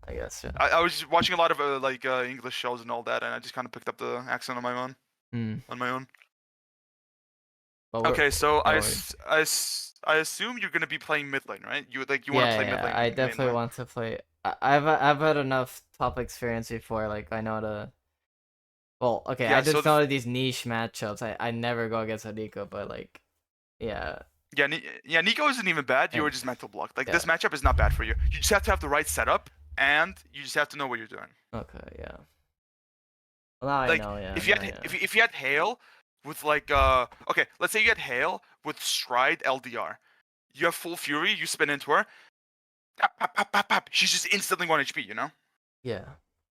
I guess yeah. I was just watching a lot of like English shows and all that, and I just kind of picked up the accent on my own. Hmm. On my own. But Okay, so no worries. I assume you're gonna be playing mid lane, right? You want to play mid Yeah, lane I definitely mainly. want to play. I've had enough top experience before. Like I know to. Well, okay, I Yeah, so just know these niche matchups. I never go against Adiko, but like, yeah, yeah, yeah, Nico isn't even bad. You and were just mental blocked. Like yeah. this matchup is not bad for you. You just have to have the right setup, and you just have to know what you're doing. Okay, yeah. Well, now I Like know. Yeah, if you now had yeah. if you had Hail with like okay, let's say you had Hail with Stride LDR. You have full Fury. You spin into her. Pap, pap, pap, pap, pap. She's just instantly 1 HP. You know. Yeah.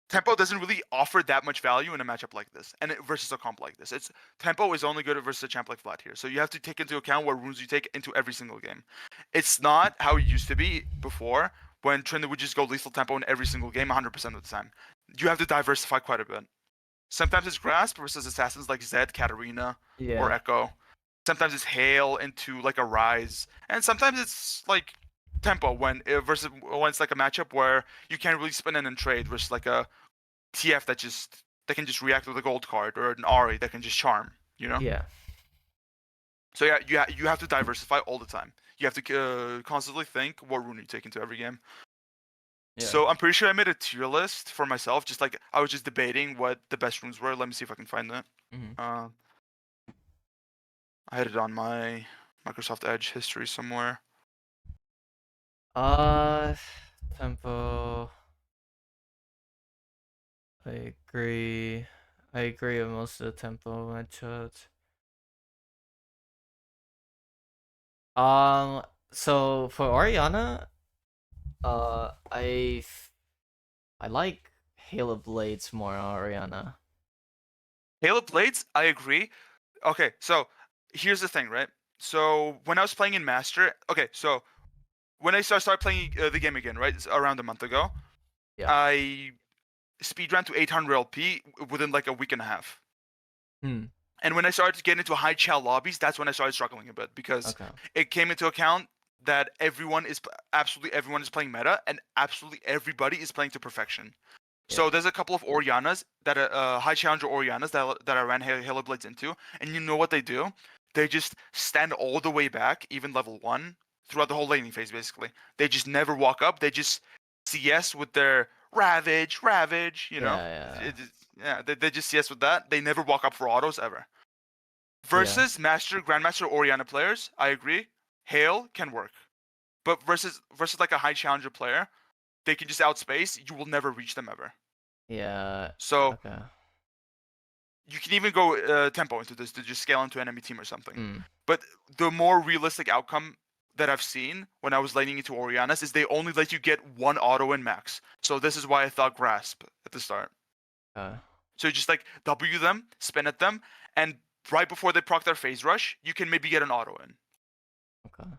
Tempo doesn't really offer that much value in a matchup like this, and versus a comp like this. It's tempo is only good versus a champ like Vlad here, so you have to take into account what runes you take into every single game. It's not how it used to be before, when Tryndamere would just go lethal tempo in every single game 100% of the time. You have to diversify quite a bit. Sometimes it's Grasp versus assassins like Zed, Katarina, or Yeah. Echo. Sometimes it's Hail into like a Rise, and sometimes it's like tempo versus when it's like a matchup where you can't really spin in and trade versus like a TF that can just react with a gold card or an Ari that can just charm, you know. Yeah. So yeah, you have to diversify all the time. You have to constantly think what rune you take into every game. Yeah. So I'm pretty sure I made a tier list for myself. Just like I was just debating what the best runes were. Let me see if I can find that. Hmm. Uh, I had it on my Microsoft Edge history somewhere. Uh, tempo. I agree. I agree with most of the tempo matchups. So for Oriana, I like Halo Blades more on Oriana. Halo Blades, I agree. Okay, so here's the thing, right? So when I was playing in Master, okay, so when I started playing the game again, right, around a month ago, Yeah. I speedran to 800 LP within like a week and a half. Hmm. And when I started to get into high chal lobbies, that's when I started struggling a bit because Okay. it came into account that absolutely everyone is playing meta and absolutely everybody is playing to perfection. Yeah. So there's a couple of Orianas that high challenger Orianas that I ran Halo Blades into, and you know what they do? They just stand all the way back, even level 1, throughout the whole laning phase. Basically, they just never walk up. They just CS with their ravage. You know, Yeah. yeah, they just CS with that. They never walk up for autos ever. Yeah. Versus Grandmaster Oriana players, I agree. Hail can work, but versus like a high challenger player, they can just outspace. You will never reach them ever. Yeah. So Okay. you can even go tempo into this to just scale into an enemy team or something. Hmm. But the more realistic outcome that I've seen when I was laning into Orianas is they only let you get one auto in max. So this is why I thought Grasp at the start. So you just like W them, spin at them, and right before they proc their phase rush, you can maybe get an auto in. Okay.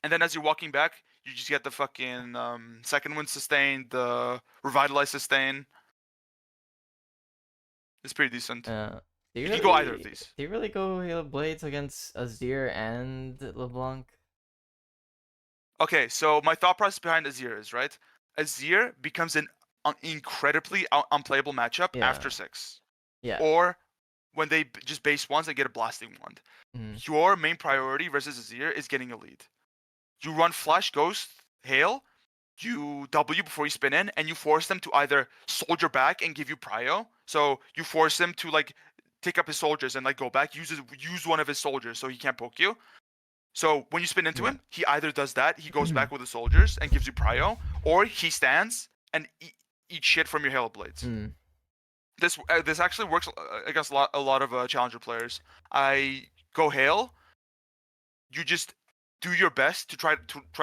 And then as you're walking back, you just get the fucking second wind sustain, the revitalize sustain. It's pretty decent. Do you You can go either of really these. do you really go Halo Blades against Azir and LeBlanc? Okay, so my thought process behind Azir is, right? Azir becomes an incredibly unplayable matchup Yeah. after 6. Yeah. Or when they just base ones and get a blasting wand. Mm. Your main priority versus Azir is getting a lead. You run Flash, Ghost, Hail, you W before you spin in, and you force them to either soldier back and give you prio. So you force him to like take up his soldiers and like go back, use one of his soldiers so he can't poke you. So when you spin into Yeah. him, he either does that, he goes back with the soldiers and gives you prio, or he stands and eat shit from your Hail Blades. Mm. This actually works against a lot of challenger players. I go Hail, you just do your best to try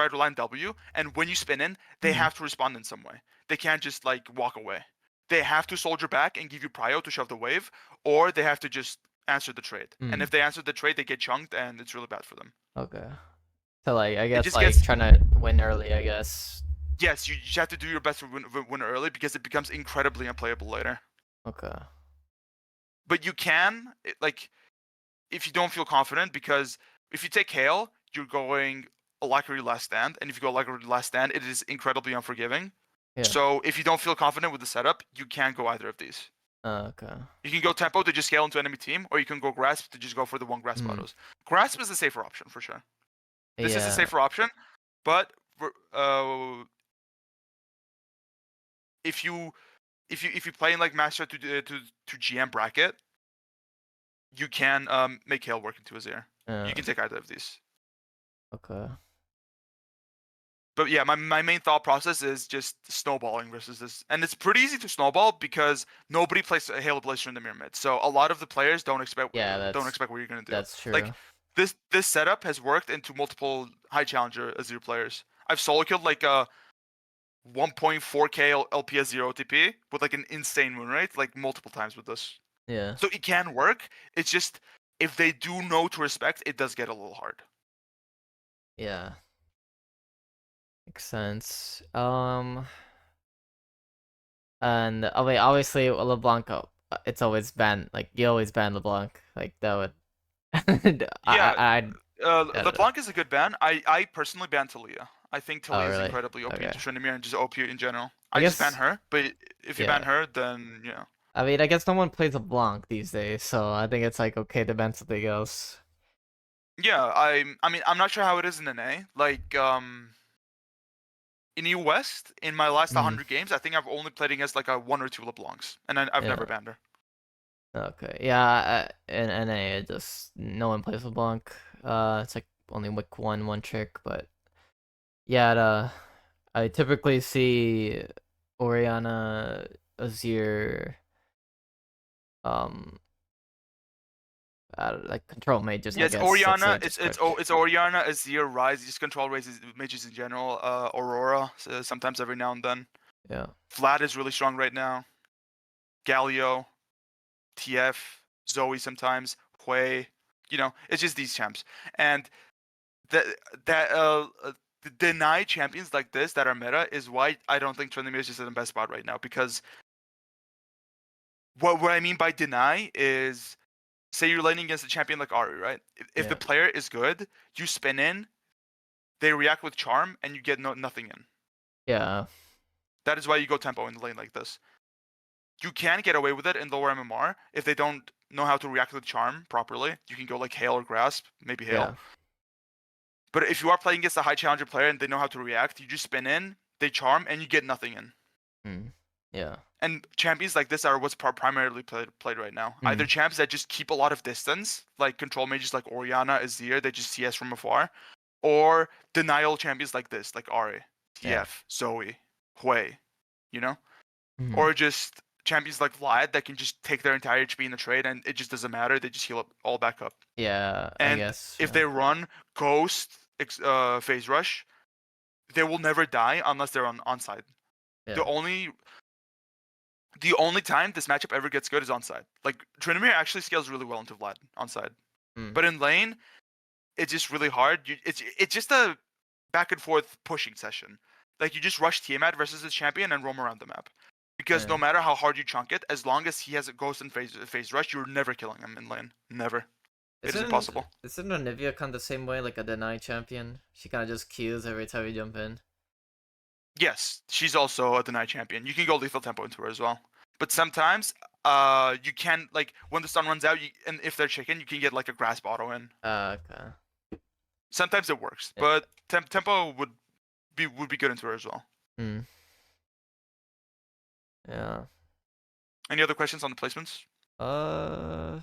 to land W, and when you spin in, they Mhm. have to respond in some way. They can't just like walk away. They have to soldier back and give you prio to shove the wave, or they have to just answer the trade. And Mm. if they answer the trade, they get chunked, and it's really bad for them. Okay. So like I It guess just like gets trying to win early, I guess. yes, you just have to do your best to win early because it becomes incredibly unplayable later. Okay. But you can like if you don't feel confident, because if you take Hail, you're going Alacrity last stand, and if you go Alacrity last stand, it is incredibly unforgiving. Yeah. So if you don't feel confident with the setup, you can't go either of these. Okay. You can go Tempo to just scale into enemy team, or you can go Grasp to just go for the one Grasp Mm. autos. Grasp is the safer option for sure. This is a Yeah. safer option, but if you if you play in like Master to GM bracket, you can make Hail work into his ear. You can take either of these. Okay. But yeah, my main thought process is just snowballing versus this, and it's pretty easy to snowball because nobody plays Halo Blaze in the mirror mid. So a lot of the players Yeah, don't expect what you're gonna do. that's true. Like this setup has worked into multiple high challenger Azir players. I've solo killed like a 1.4k LP Azir OTP with like an insane moon rate like multiple times with this. Yeah. So it can work. It's just if they do know to respect, it does get a little hard. Yeah. Makes sense. And oh wait, obviously LeBlanc, it's always banned. Like you always ban LeBlanc. Like that would. Yeah, I don't know. LeBlanc is a good ban. I personally ban Talia. I think Oh Talia is really? incredibly OP Okay. into Tryndamere and just OP in general. I I just ban guess. her, but if you ban Yeah. her, then yeah. I mean, I guess no one plays LeBlanc these days, so I think it's like okay to ban something else. Yeah, I mean I'm not sure how it is in NA. Like in EU West, in my last Mm. 100 games, I think I've only played against like a one or two LeBlancs, and I've Yeah. never banned her. Okay. Yeah. In NA, it just no one plays LeBlanc. It's like only Wick one trick, but yeah. I typically see Oriana, Azir, um, like control mages. Yeah, I it's guess that's Oriana. like just quick. It's Oriana, Azir, Ryze, just control raises mages in general. Aurora, so sometimes every now and then. Yeah. Vlad is really strong right now. Galio, TF, Zoe sometimes, Hui. You know, it's just these champs. And that that deny champions like this that are meta is why I don't think Tryndamere is just in the best spot right now. Because what I mean by deny is, say you're laning against a champion like Ari, right? If the Yeah. player is good, you spin in, they react with charm, and you get nothing in. Yeah. That is why you go tempo in the lane like this. You can get away with it in lower MMR if they don't know how to react with charm properly. You can go like Hail or Grasp, maybe Hail. Yeah. But if you are playing against a high challenger player and they know how to react, you just spin in, they charm, and you get nothing in. Mm. Yeah. And champions like this are what's primarily played right now. Either Mm. champs that just keep a lot of distance, like control mages like Oriana, Azir, they just CS from afar, or denial champions like this, like Ari, Yeah. TF, Zoe, Hui, you know? Mm. Or just champions like Vlad that can just take their entire HP in the trade and it just doesn't matter. They just heal up all back up. Yeah. I And guess. if Yeah. they run Ghost, Phase Rush, they will never die unless they're on side. The Yeah. only the only time this matchup ever gets good is on side. Like Tryndamere actually scales really well into Vlad on side, Mm. but in lane it's just really hard. It's just a back and forth pushing session. Like you just rush Tiamat versus his champion and roam around the map. Because no Yeah. matter how hard you chunk it, as long as he has a ghost and phase rush, you're never killing him in lane. Never. It is impossible. Isn't Olivia kind of the same way, like a deny champion? She kind of just queues every time you jump in. Yes, she's also a deny champion. You can go lethal tempo into her as well. But sometimes, you can like when the stun runs out, and if they're chicken, you can get like a grasp auto in. Okay. Sometimes it works, Yeah. but tempo would be good into her as well. Mm. Yeah. Any other questions on the placements? Uh.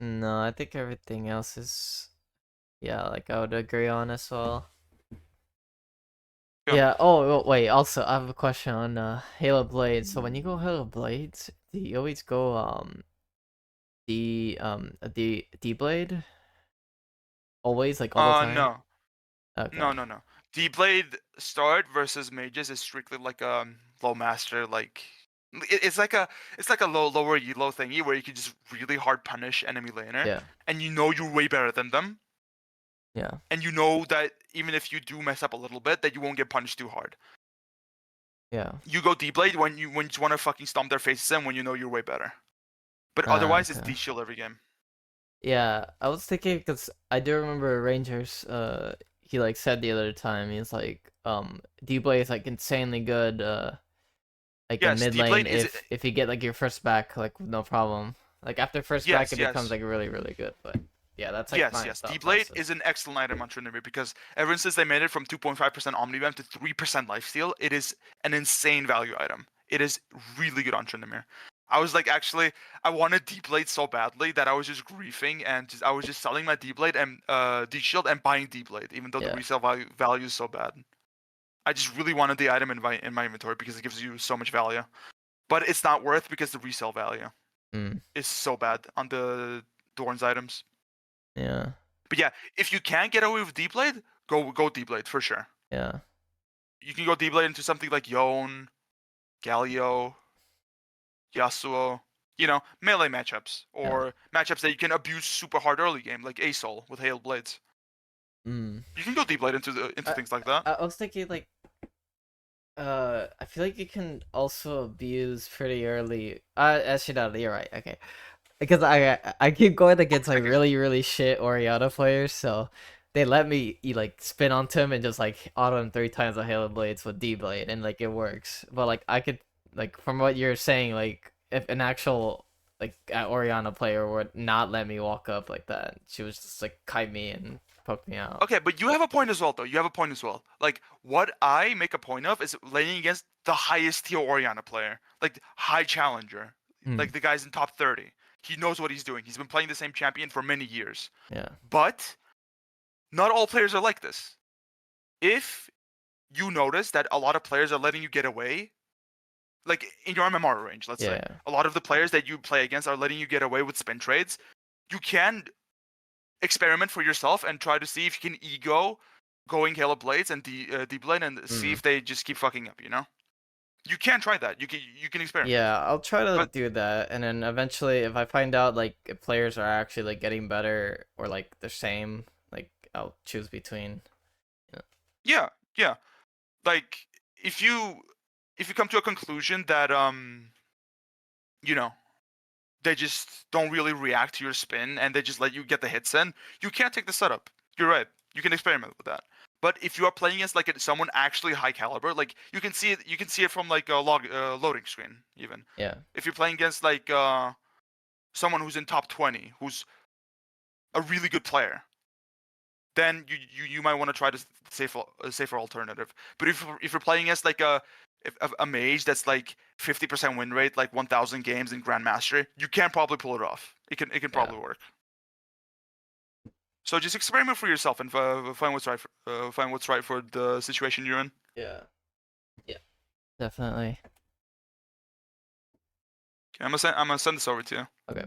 No, I think everything else is. Yeah, like I would agree on as well. Yeah. Yeah. Oh, wait. Also, I have a question on Halo Blades. So when you go Halo Blades, do you always go D Blade? Always, like all the time? No. Okay. No. D-Blade start versus mages is strictly like low master, like it's like a lower elo thingy where you can just really hard punish enemy laner, Yeah. and you know you're way better than them, Yeah. and you know that even if you do mess up a little bit, that you won't get punished too hard. Yeah. You go D-Blade when you want to fucking stomp their faces in when you know you're way better. But otherwise, it's Okay. D-Shield every game. Yeah, I was thinking because I do remember Rangers. He like said the other time he's like, D-Blade is like insanely good. Like in Yes, mid lane D-Blade is if you get like your first back like no problem. Like after first back yes, it becomes yes. like really good. But yeah, that's like Yes, my yes. thought D-Blade process. is an excellent item on Tryndamere because ever since they made it from 2.5% Omnivamp to 3% Lifesteal, it is an insane value item. It is really good on Tryndamere. I was like, actually, I wanted D-Blade so badly that I was just griefing and I was just selling my D-Blade and D-Shield and buying D-Blade, even though the Yeah. resale value is so bad. I just really wanted the item in my inventory because it gives you so much value. But it's not worth because the resale value Mm. is so bad on the Dorn's items. Yeah. But yeah, if you can't get away with D-Blade, go D-Blade for sure. Yeah. You can go D-Blade into something like Yone, Galio, Yasuo, melee matchups Yeah. or matchups that you can abuse super hard early game, like Asol with Hail Blades. Mm. You can go D-Blade into I things like that. I was thinking like I feel like you can also abuse pretty early. Actually, no, you're right. Okay, because I keep going against like Okay. really shit Oriana players, so they let me like spin onto him and just like auto him 3 times with Halo Blades with D Blade, and like it works. But like I could like from what you're saying, like if an actual like Oriana player would not let me walk up like that, she was just like kite me and poke me out. Okay, but you have a point as well, though. You have a point as well. Like, what I make a point of is laning against the highest tier Oriana player, like high challenger, Hmm. like the guy's in top 30. He knows what he's doing. He's been playing the same champion for many years. Yeah. But not all players are like this. If you notice that a lot of players are letting you get away, like in your MMR range, let's say, Yeah. a lot of the players that you play against are letting you get away with spin trades, you can experiment for yourself and try to see if you can ego going Halo Blades and D Blade and see Hmm. if they just keep fucking up, you know? You can try that. You can experiment. Yeah, I'll try to But do that, and then eventually, if I find out like if players are actually like getting better or like the same, like I'll choose between. Yeah. yeah, yeah. Like if you if you come to a conclusion that you know, they just don't really react to your spin and they just let you get the hits in, you can't take the setup. You're right. You can experiment with that. But if you are playing against like someone actually high caliber, like you can see it from like a loading screen even. Yeah. If you're playing against like someone who's in top 20, who's a really good player, then you might want to try to safer alternative. But if you're playing against like a mage that's like 50% win rate, like 1,000 games in Grandmaster, you can probably pull it off. It can Yeah. probably work. So just experiment for yourself and find what's right for the situation you're in. Yeah. Yeah. Definitely. Okay, I'm gonna send this over to you. Okay.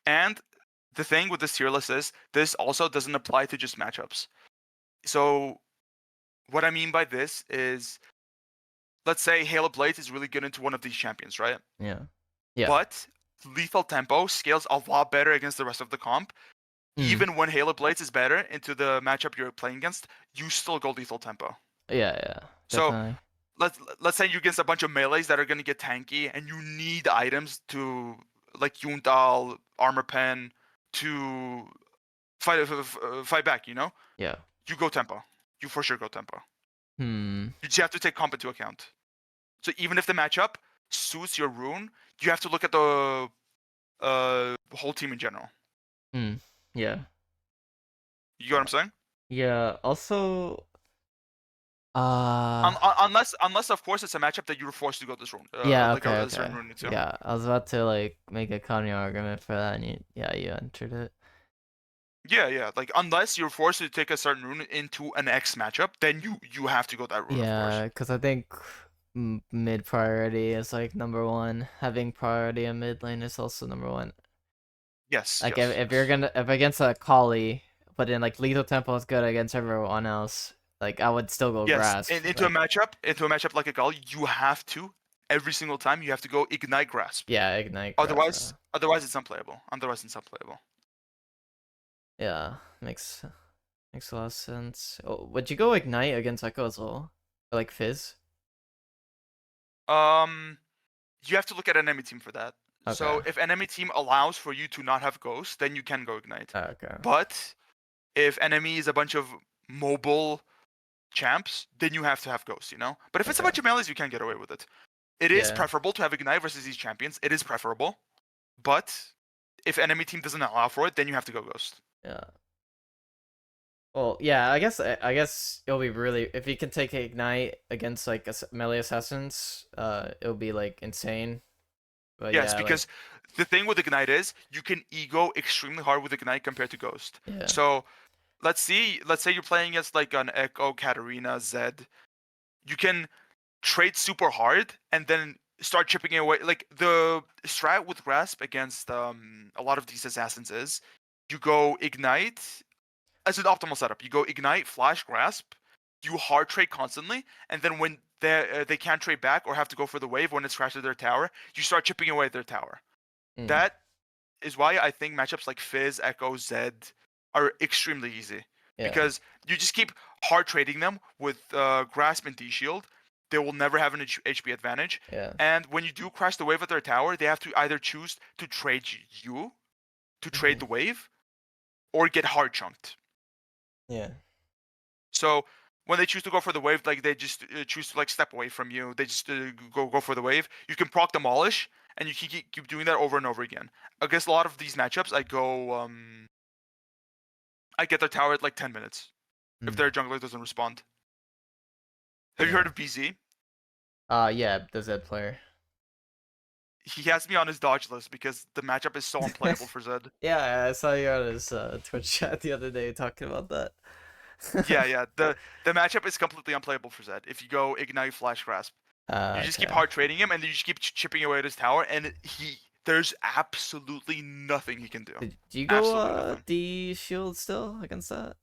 And the thing with this tier list is this also doesn't apply to just matchups. So what I mean by this is, let's say Halo Blades is really good into one of these champions, right? Yeah. Yeah. But lethal tempo scales a lot better against the rest of the comp. Mm. Even when Halo Blades is better into the matchup you're playing against, you still go lethal tempo. Yeah. Yeah. So Definitely. let's say you're against a bunch of melees that are gonna get tanky, and you need items to like Yundal, Armor Pen to fight back. Yeah. You go tempo. You for sure go tempo. Hmm. You just have to take comp into account. So even if the matchup suits your rune, you have to look at the whole team in general. Hmm. Yeah. You get what I'm saying? Yeah. Also. Uh. Unless of course it's a matchup that you're forced to go this rune, Yeah. like Okay. a Okay. certain rune into. Yeah. I was about to like make a counter argument for that, and you entered it. Yeah. Like unless you're forced to take a certain rune into an X matchup, then you have to go that rune, of course. Yeah, because I think mid priority is like number one. Having priority in mid lane is also number one. Yes, Like yes, if you're yes. gonna if against a Kali, but then like lethal tempo is good against everyone else, like I would still go Yes, grasp. into a Like matchup like a Gal, you have to every single time you have to go ignite grasp. yeah, ignite grasp. Otherwise it's unplayable. Otherwise it's unplayable. Yeah, makes a lot of sense. Oh, would you go ignite against Echo as well? Or like Fizz? Um, you have to look at enemy team for that. Okay. So if enemy team allows for you to not have ghost, then you can go ignite. Okay. But if enemy is a bunch of mobile champs, then you have to have ghost, you know? But if it's a Okay. bunch of melees, you can get away with it. It is Yeah. preferable to have ignite versus these champions. It is preferable. But if enemy team doesn't allow for it, then you have to go ghost. Yeah. Well, yeah, I guess it'll be really if you can take ignite against like melee assassins, it'll be like insane. But Yes, yeah, like because the thing with ignite is you can ego extremely hard with ignite compared to ghost. yeah. So let's say you're playing against like an Echo, Katarina, Zed. You can trade super hard and then start chipping away. Like the strat with grasp against a lot of these assassins is you go ignite as an optimal setup. You go ignite, flash, grasp. You hard trade constantly, and then when they can't trade back or have to go for the wave when it's crashed to their tower, you start chipping away at their tower. Mm, That is why I think matchups like Fizz, Echo, Zed are extremely easy yeah. because you just keep hard trading them with Grasp and D Shield. They will never have an HP advantage. Yeah. And when you do crash the wave at their tower, they have to either choose to trade you, to trade Hmm. the wave, or get hard chunked. Yeah. So when they choose to go for the wave, like they just choose to like step away from you. They just go for the wave. You can proc demolish, and you keep doing that over and over again. Against a lot of these matchups, I get their tower at like 10 minutes if Mm, their jungler doesn't respond. Have you yeah. heard of BZ? Yeah, the Zed player. He has me on his dodge list because the matchup is so unplayable for Zed. Yeah, I saw you on his Twitch chat the other day talking about that. Yeah, yeah. The matchup is completely unplayable for Zed. If you go ignite flash grasp, you just keep Okay. hard trading him, and then you just keep chipping away at his tower, and there's absolutely nothing he can do. Did you go Absolutely nothing. D shield still against that?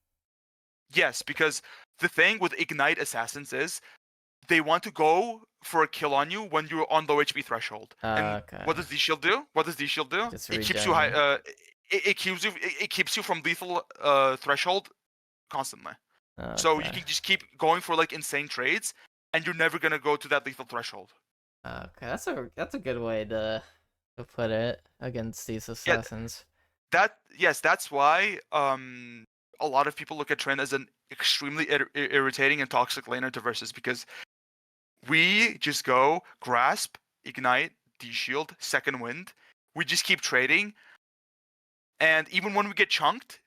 Yes, because the thing with ignite assassins is they want to go for a kill on you when you're on low HP threshold. And Okay. what does D shield do? What does D shield do? Just It keeps you high. regen. It keeps you from lethal threshold constantly. So you Okay. can just keep going for like insane trades, and you're never gonna go to that lethal threshold. Okay, that's a good way to put it against these Yeah, assassins. that's why a lot of people look at Trent as an extremely irritating and toxic laner to versus because we just go grasp, ignite, D shield, second wind. We just keep trading, and even when we get chunked,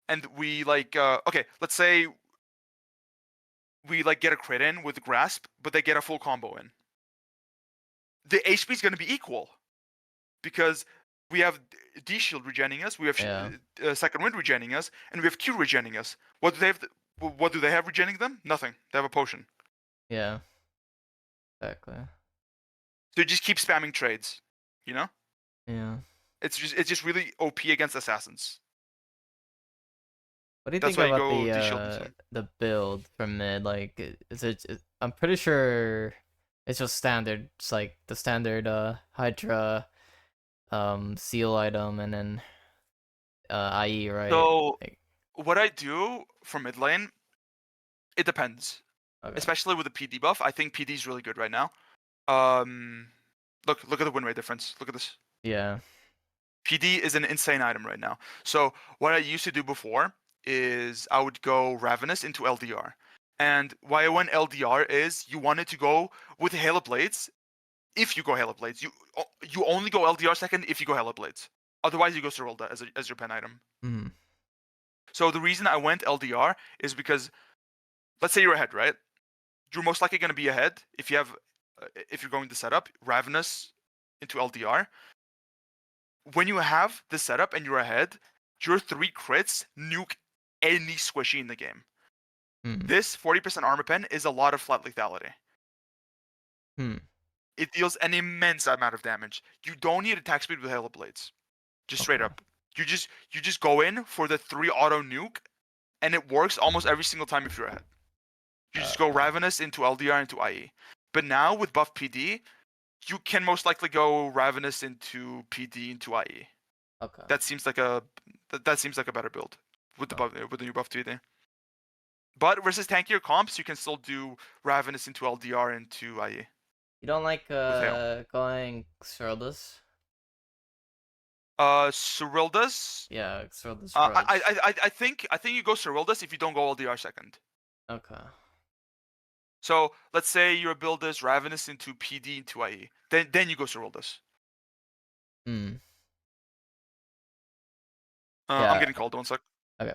and we like okay, let's say we like get a crit in with grasp, but they get a full combo in. The HP is going to be equal because we have D shield regenning us, we have Yeah. second wind regenning us, and we have Q regenning us. What do they have? What do they have regenning them? Nothing. They have a potion. Yeah. Exactly. So you just keep spamming trades. You know, Yeah. it's just really OP against assassins. What do you That's think why you about go D shield into them. the build from mid? Like, I'm pretty sure it's just standard. It's like the standard Hydra seal item and then IE, right? So Like, what I do for mid lane, it depends. okay. Especially with the PD buff, I think PD is really good right now. Um, look at the win rate difference. Look at this. Yeah. PD is an insane item right now. So what I used to do before is I would go Ravenous into LDR. And why I went LDR is you wanted to go with Halo Blades. If you go Halo Blades, you only go LDR second if you go Halo Blades. Otherwise, you go Serolda as your pen item. Mm. So the reason I went LDR is because let's say you're ahead, right? You're most likely going to be ahead if you're going to set up Ravenous into LDR. When you have the setup and you're ahead, your 3 crits nuke any squishy in the game. Mm. This 40% armor pen is a lot of flat lethality. Hmm. It deals an immense amount of damage. You don't need attack speed with Halo Blades. Just straight Okay. up. You just go in for the 3 auto nuke, and it works almost every single time if you're ahead. You just go Okay. Ravenous into LDR into IE. But now with buff PD, you can most likely go Ravenous into PD into IE. Okay. That seems like a that seems like a better build with the Okay. buff with the new buff PD. But versus tankier comps, you can still do Ravenous into LDR into IE You don't like with Hail. going Xerldus? Cyrildas. Yeah, Xerldus Uh, I, Grudge. I I I think you go Cyrildas if you don't go LDR second. Okay. So let's say your build is Ravenous into PD into IE. Then you go Cyrildas. Hmm. I'm Yeah. getting called. One sec. Okay.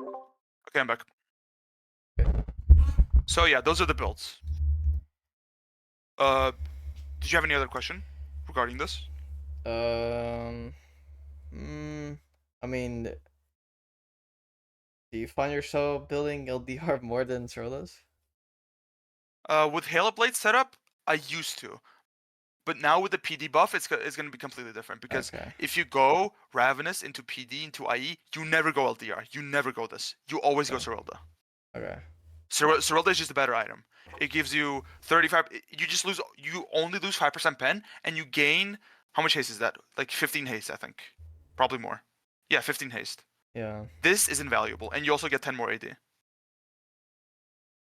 Okay, I'm back. So yeah, those are the builds. Uh, did you have any other question regarding this? Um. I mean, do you find yourself building LDR more than Xerldus? With Halo Blade setup, I used to, but now with the PD buff, it's gonna be completely different because Okay. if you go Ravenous into PD into IE, you never go LDR. You never go this. You always go Okay. Cyrilda. Okay. Cyrilda is just a better item. It gives you 35. You just lose. You only lose 5% pen, and you gain how much haste is that? Like 15 haste, I think. Probably more. Yeah, 15 haste. Yeah. This is invaluable, and you also get 10 more AD.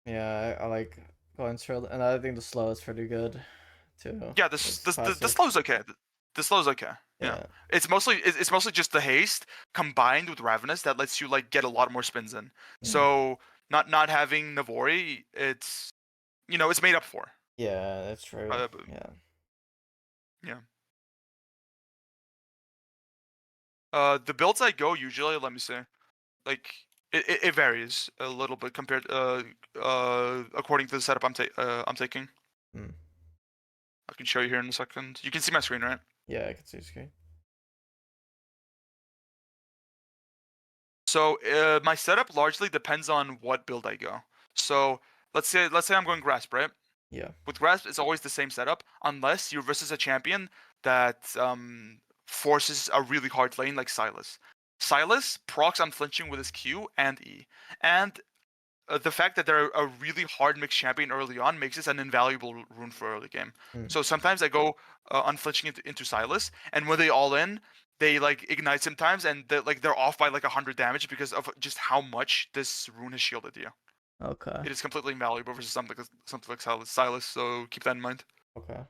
Yeah, I like going Xerldus, and I think the slow is pretty good too. Yeah, It's the classic. slow's okay. The slow's okay. Yeah, Yeah. it's mostly just the haste combined with Ravenous that lets you like get a lot more spins in. Mm. So not having Navori, it's made up for. Yeah, that's true. Uh, Yeah. yeah. The builds I go usually, let me see. Like it varies a little bit compared according to the setup I'm taking. Mm. I can show you here in a second. You can see my screen, right? Yeah, I can see the screen. So my setup largely depends on what build I go. So let's say I'm going Grasp, right? Yeah. With Grasp, it's always the same setup unless you're versus a champion that forces a really hard lane like Silas. Silas procs unflinching with his Q and E, and the fact that they're a really hard mixed champion early on makes this an invaluable rune for early game. Mm. So sometimes I go unflinching into Silas, and when they all in, they like ignite sometimes, and they're off by like 100 damage because of just how much this rune has shielded you. Okay. It is completely invaluable versus something like Silas. So keep that in mind. Okay.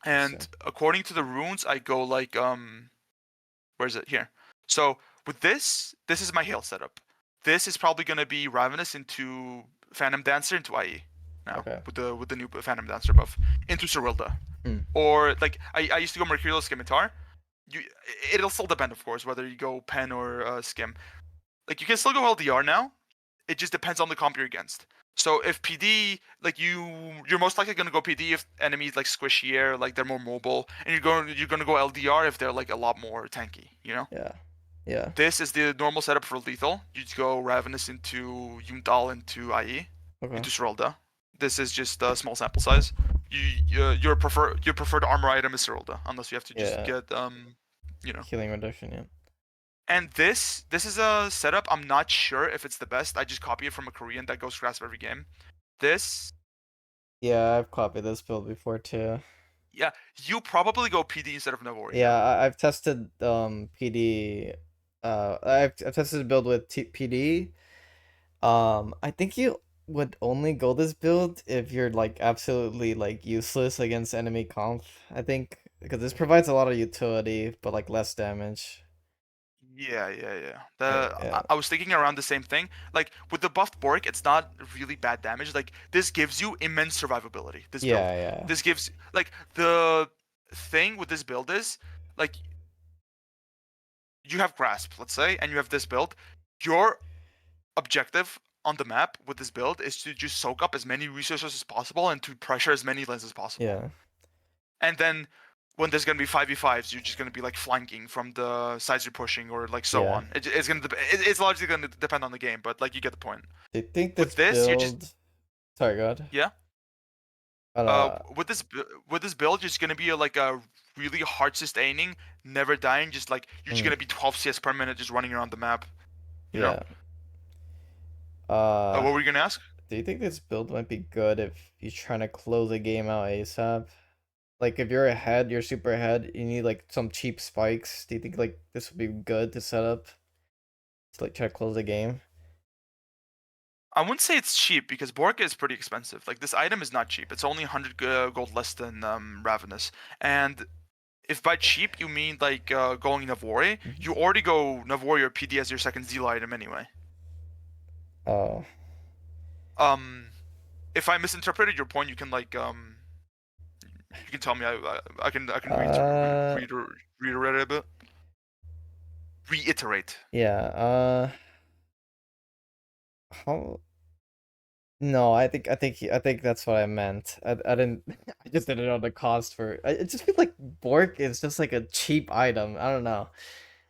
And So. according to the runes, I go like where is it here? So with this is my hail setup. This is probably gonna be Ravenous into Phantom Dancer into IE now Okay. with the new Phantom Dancer buff into Cyrilda. Mm. Or like I used to go Mercurial Scimitar. You it'll still depend of course whether you go Pen or Skim. Like you can still go LDR now. It just depends on the comp you're against. So if PD, like you're most likely gonna go PD if enemies like squishier, like they're more mobile, and you're gonna go LDR if they're like a lot more tanky. Yeah. Yeah. This is the normal setup for lethal. You go Ravenous into Yundal into IE Okay. into Serolda. This is just a small sample size. Your preferred armor item is Serolda, unless you have to just Yeah. get you know. Healing reduction. Yeah. And this is a setup. I'm not sure if it's the best. I just copy it from a Korean that goes grasp every game. This, Yeah, I've copied this build before too. yeah, you probably go PD instead of Navori Yeah, here. I've tested PD. I've tested the build with PD. I think you would only go this build if you're like absolutely like useless against enemy comp. I think because this provides a lot of utility, but like less damage. Yeah. Yeah. I was thinking around the same thing. Like with the buffed Bork, it's not really bad damage. Like this gives you immense survivability. This build. Yeah. This gives like the thing with this build is like you have grasp, let's say, and you have this build. Your objective on the map with this build is to just soak up as many resources as possible and to pressure as many lanes as possible. Yeah. And then when there's gonna be 5v5s, you're just gonna be like flanking from the sides you're pushing or like so Yeah. on. It's gonna it's largely gonna depend on the game, but like you get the point. Do you think With this this, you're just build? Sorry, go ahead. yeah. But With this build, you're just gonna be like a really hard sustaining, never dying. Just like you're just mm, gonna be 12 CS per minute, just running around the map. You know. yeah. Uh, What were you gonna ask? do you think this build might be good if you're trying to close a game out ASAP? Like if you're ahead, you're super ahead, you need like some cheap spikes. Do you think like this would be good to set up to like try to close a game? I wouldn't say it's cheap because Borka is pretty expensive. Like this item is not cheap. It's only 100 gold less than Ravenous. And if by cheap you mean like going Navori, Mhm. you already go Navori or PD as your second Zeal item anyway. Oh, Um, if I misinterpreted your point, you can like you can tell me. I can uh, reiterate it a bit. Reiterate. yeah. How? No, I think that's what I meant. I didn't. I just didn't know the cost for. I just feel like Bork is just like a cheap item. I don't know.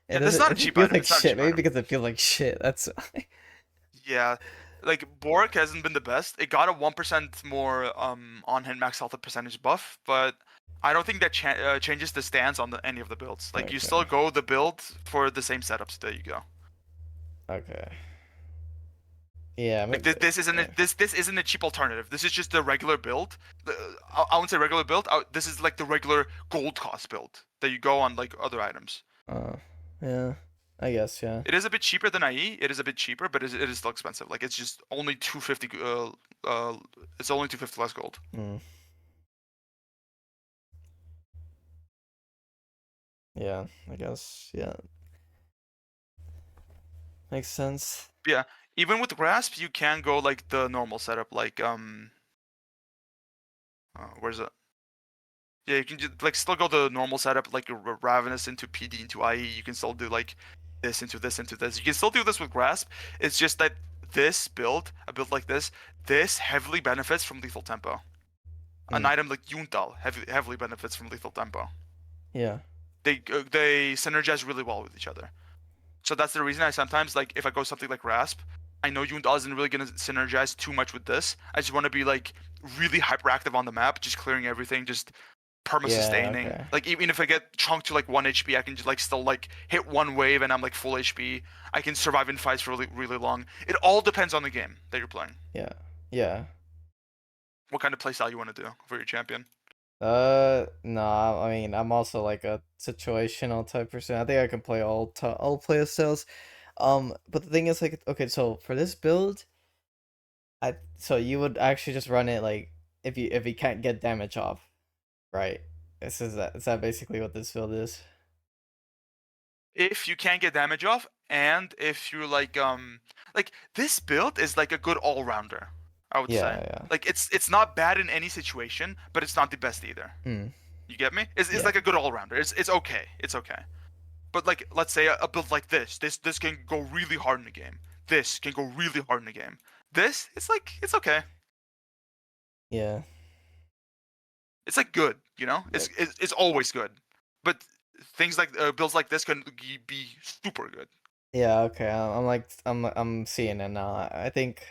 It Yeah, that's doesn't. not It a doesn't cheap feel item. like It's not a shit. cheap Maybe item. because it feels like shit. That's. Yeah, like Bork hasn't been the best. It got a 1% more on-hand max health percentage buff, but I don't think that changes the stance on any of the builds. Like you still Okay. go the build for the same setups. There you go. Okay. Yeah. Like Maybe. Yeah. this isn't a cheap alternative. This is just a regular build. I wouldn't say regular build. This is like the regular gold cost build that you go on like other items. Uh. Yeah. I guess. Yeah. It is a bit cheaper than IE. It is a bit cheaper, but it is still expensive. Like it's just only 250. It's only 250 less gold. Mm. Yeah. I guess. Yeah. Makes sense. Yeah, even with grasp, you can go like the normal setup. Like where's it? Yeah, you can just like still go the normal setup, like Ravenous into PD into IE. You can still do like this into this into this. You can still do this with grasp. It's just that this build, a build like this heavily benefits from lethal tempo. An Mm. item like Yuntal heavily benefits from lethal tempo. Yeah. They synergize really well with each other. So that's the reason I sometimes like if I go something like Rasp, I know Yundal isn't really gonna synergize too much with this. I just want to be like really hyperactive on the map, just clearing everything, just perma Yeah. sustaining. Okay. Like even if I get chunked to like 1 HP, I can just like still like hit one wave and I'm like full HP. I can survive in fights for really long. It all depends on the game that you're playing. Yeah. Yeah. What kind of playstyle you want to do for your champion. No, I mean, I'm also like a situational type person. I think I can play all play styles. But the thing is, like, okay, so for this build, so you would actually just run it like if you can't get damage off, right? Is that basically what this build is? If you can't get damage off, and if you're like this build is like a good all-rounder, I would say. Yeah, Like it's not bad in any situation, but it's not the best either. yeah. Mm, You get me? It's yeah, like a good all-rounder. It's okay. It's okay. But like let's say a build like this can go really hard in the game. This can go really hard in the game. This it's like it's okay. yeah, It's like good, you know? yeah, It's always good. But things like builds like this can be super good. yeah. Okay, I'm seeing it now. I think.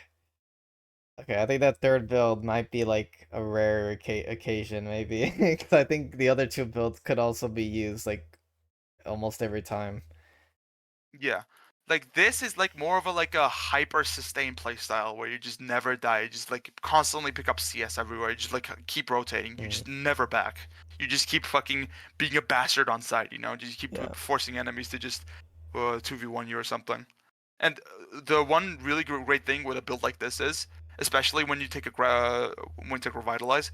Okay, I think that third build might be like a rare occasion, maybe, because I think the other two builds could also be used like almost every time. Yeah. Like this is like more of a like a hyper sustained playstyle where you just never die. You just like constantly pick up CS everywhere. You just like keep rotating. You Mm, just never back. You just keep fucking being a bastard on site, you know? Just keep yeah. forcing enemies to just 2v1 you or something. And the one really great thing with a build like this is, especially when you take a when you take revitalize,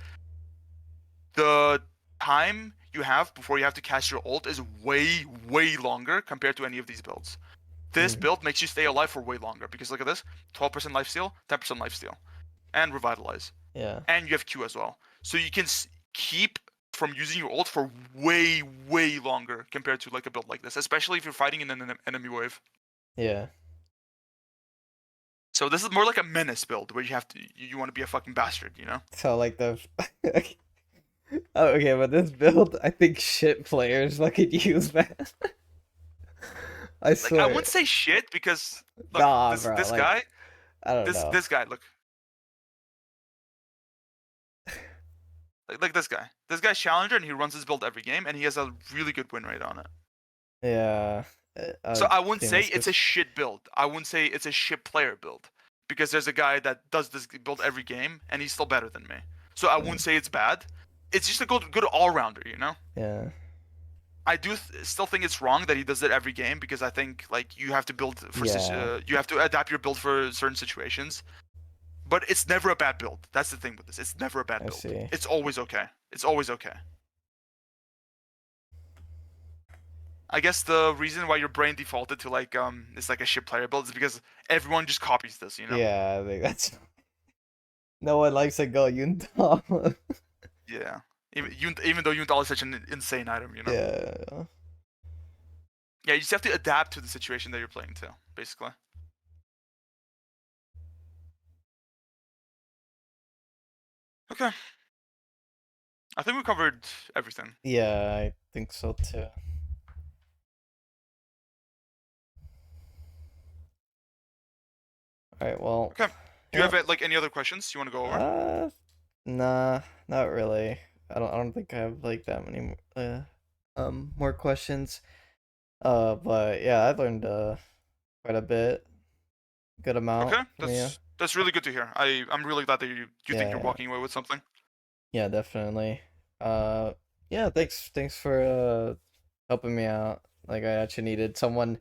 the time you have before you have to cast your ult is way longer compared to any of these builds. This build makes you stay alive for way longer because look at this: 12% lifesteal, 10% lifesteal, and revitalize, Yeah. and you have Q as well. So you can keep from using your ult for way longer compared to like a build like this, especially if you're fighting in an enemy wave. Yeah. So this is more like a menace build where you have to you want to be a fucking bastard, you know? So like the oh, okay, but this build, I think shit players fucking use, man. I Like I swear. wouldn't say shit because look, Nah, this bro. this Like guy, I don't this know. this guy, look, like this guy. This guy's challenger and he runs his build every game and he has a really good win rate on it. Yeah. So I wouldn't Team say it's a whiskers. shit build. I wouldn't say it's a shit player build because there's a guy that does this build every game and he's still better than me. So I wouldn't say it's bad. It's just a good all rounder, you know. Yeah. I do still think it's wrong that he does it every game because I think like you have to build for Yeah. you have to adapt your build for certain situations. But it's never a bad build. That's the thing with this. It's never a bad I build. see. It's always okay. It's always okay. I guess the reason why your brain defaulted to like it's like a shit player build is because everyone just copies this, you know? Yeah, I think that's no one likes to go Yunta. Yeah. Even though Yundal is such an insane item, you know? Yeah. Yeah, you just have to adapt to the situation that you're playing to, basically. Okay. I think we covered everything. Yeah, I think so too. All right, well, Okay. Do you yeah. have like any other questions you want to go over? Uh, nah, not really. I don't think I have like that many more questions. But yeah, I learned quite a bit, good amount Okay. from you. That's really good to hear. I'm really glad that you think you're Yeah, walking away with something. yeah, definitely. Uh, yeah, thanks for helping me out. Like I actually needed someone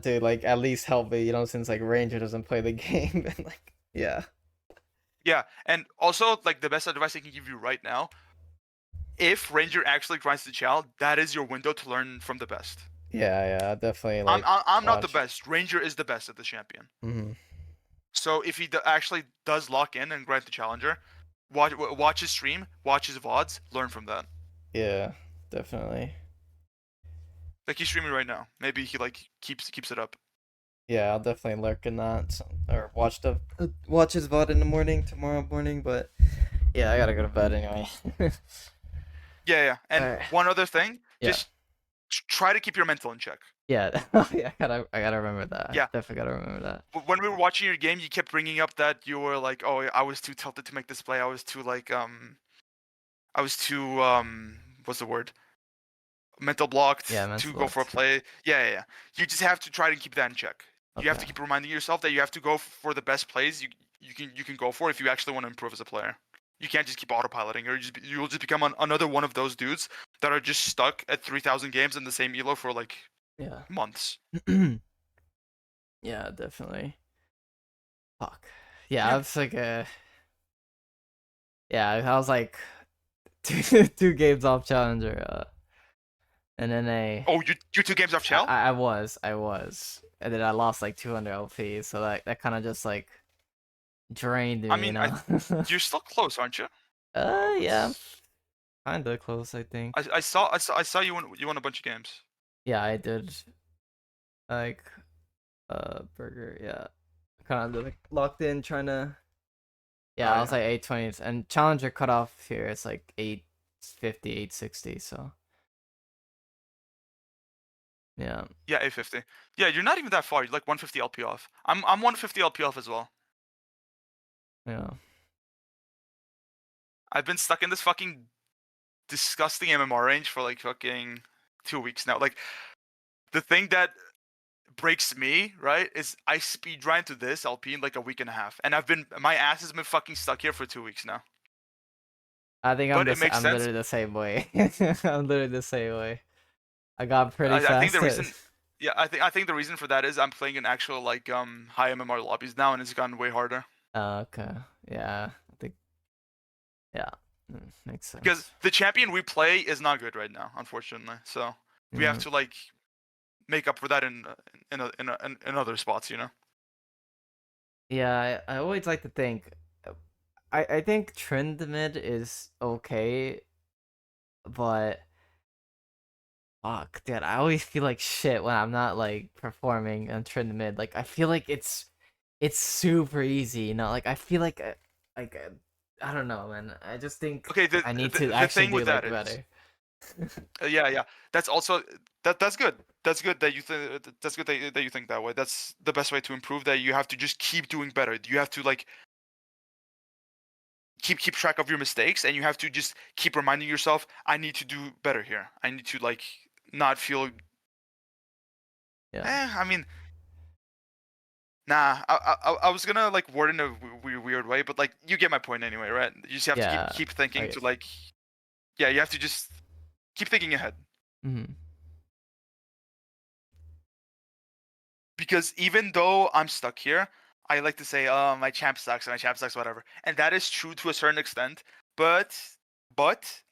to like at least help me, since like Ranger doesn't play the game and like yeah. Yeah, and also like the best advice I can give you right now, if Ranger actually grinds the Chal, that is your window to learn from the best. Yeah, definitely I'm like I'm not the watch. best. Ranger is the best at the champion. Hmm. So if he actually does lock in and grind the challenger, watch his stream, watch his VODs, learn from that. Yeah, definitely. Like he's streaming right now. Maybe he like keeps it up. Yeah, I'll definitely lurk in that or watch his VOD in the morning tomorrow morning. But yeah, I gotta go to bed anyway. Yeah, yeah. All And right. one other thing, Yeah. just try to keep your mental in check. Yeah. Yeah. I gotta remember that. I Yeah. definitely gotta remember that. When we were watching your game, you kept bringing up that you were like, "Oh, I was too tilted to make this play. I was too what's the word? Mental blocked Yeah, to mental go for a locked. play." Yeah, yeah, yeah. You just have to try to keep that in check. You have Okay. to keep reminding yourself that you have to go for the best plays you can go for if you actually want to improve as a player. You can't just keep autopiloting, or you'll just become another one of those dudes that are just stuck at 3,000 games in the same elo for like Yeah. months. Yeah, definitely. Fuck. Yeah, Yeah. I was like yeah, I was like two games off challenger. And then Oh, you 2 games off Shell? I was, and then I lost like 200 LP, so that kind of just like drained I me, mean, you're still close, aren't you? Oh, Yeah, it's kinda close, I think. I saw you won a bunch of games. Yeah, I did. Like, burger. Yeah, kind of like locked in, trying to. Yeah, Oh I was yeah. like 820, and challenger cutoff here. It's like 850, 860. So yeah, Yeah, 850. Yeah, you're not even that far. You're like 150 LP off. I'm 150 LP off as well. yeah, I've been stuck in this fucking disgusting MMR range for like fucking 2 weeks now. Like the thing that breaks me, right, is I speed grind to this LP in like a week and a half, and my ass has been fucking stuck here for 2 weeks now. I think But it makes I'm sense. literally the same way. I'm literally the same way. I got pretty I think the fast at. reason, yeah, I think the reason for that is I'm playing in actual like high MMR lobbies now, and it's gotten way harder. Okay. Yeah, I think. Yeah. Makes because sense. the champion we play is not good right now, unfortunately. So we have Yeah. to like make up for that in other spots, you know. Yeah, I always like to think. I think trend mid is okay, but fuck, dude, I always feel like shit when I'm not like performing on trend mid. Like I feel like it's super easy, you know. Like I feel like I don't know, man. I just think Okay, I need the to the actually thing do with that like is, better. yeah, yeah, that's also that's good. That's good that you that's good that you think that way. That's the best way to improve. That you have to just keep doing better. You have to like keep track of your mistakes, and you have to just keep reminding yourself, I need to do better here. I need to like not feel. Yeah. I mean, nah. I was gonna like word in a weird way, but like you get my point anyway, right? You just have to Yeah. keep I thinking to guess. like, yeah, you have to just keep thinking ahead. Mhm. Because even though I'm stuck here, I like to say, "Oh, my champ sucks, whatever," and that is true to a certain extent. But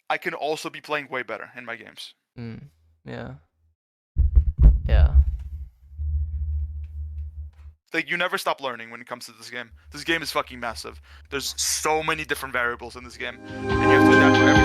I can also be playing way better in my games. Mm. Yeah. Yeah. Like you never stop learning when it comes to this game. This game is fucking massive. There's so many different variables in this game, and you have to adapt to every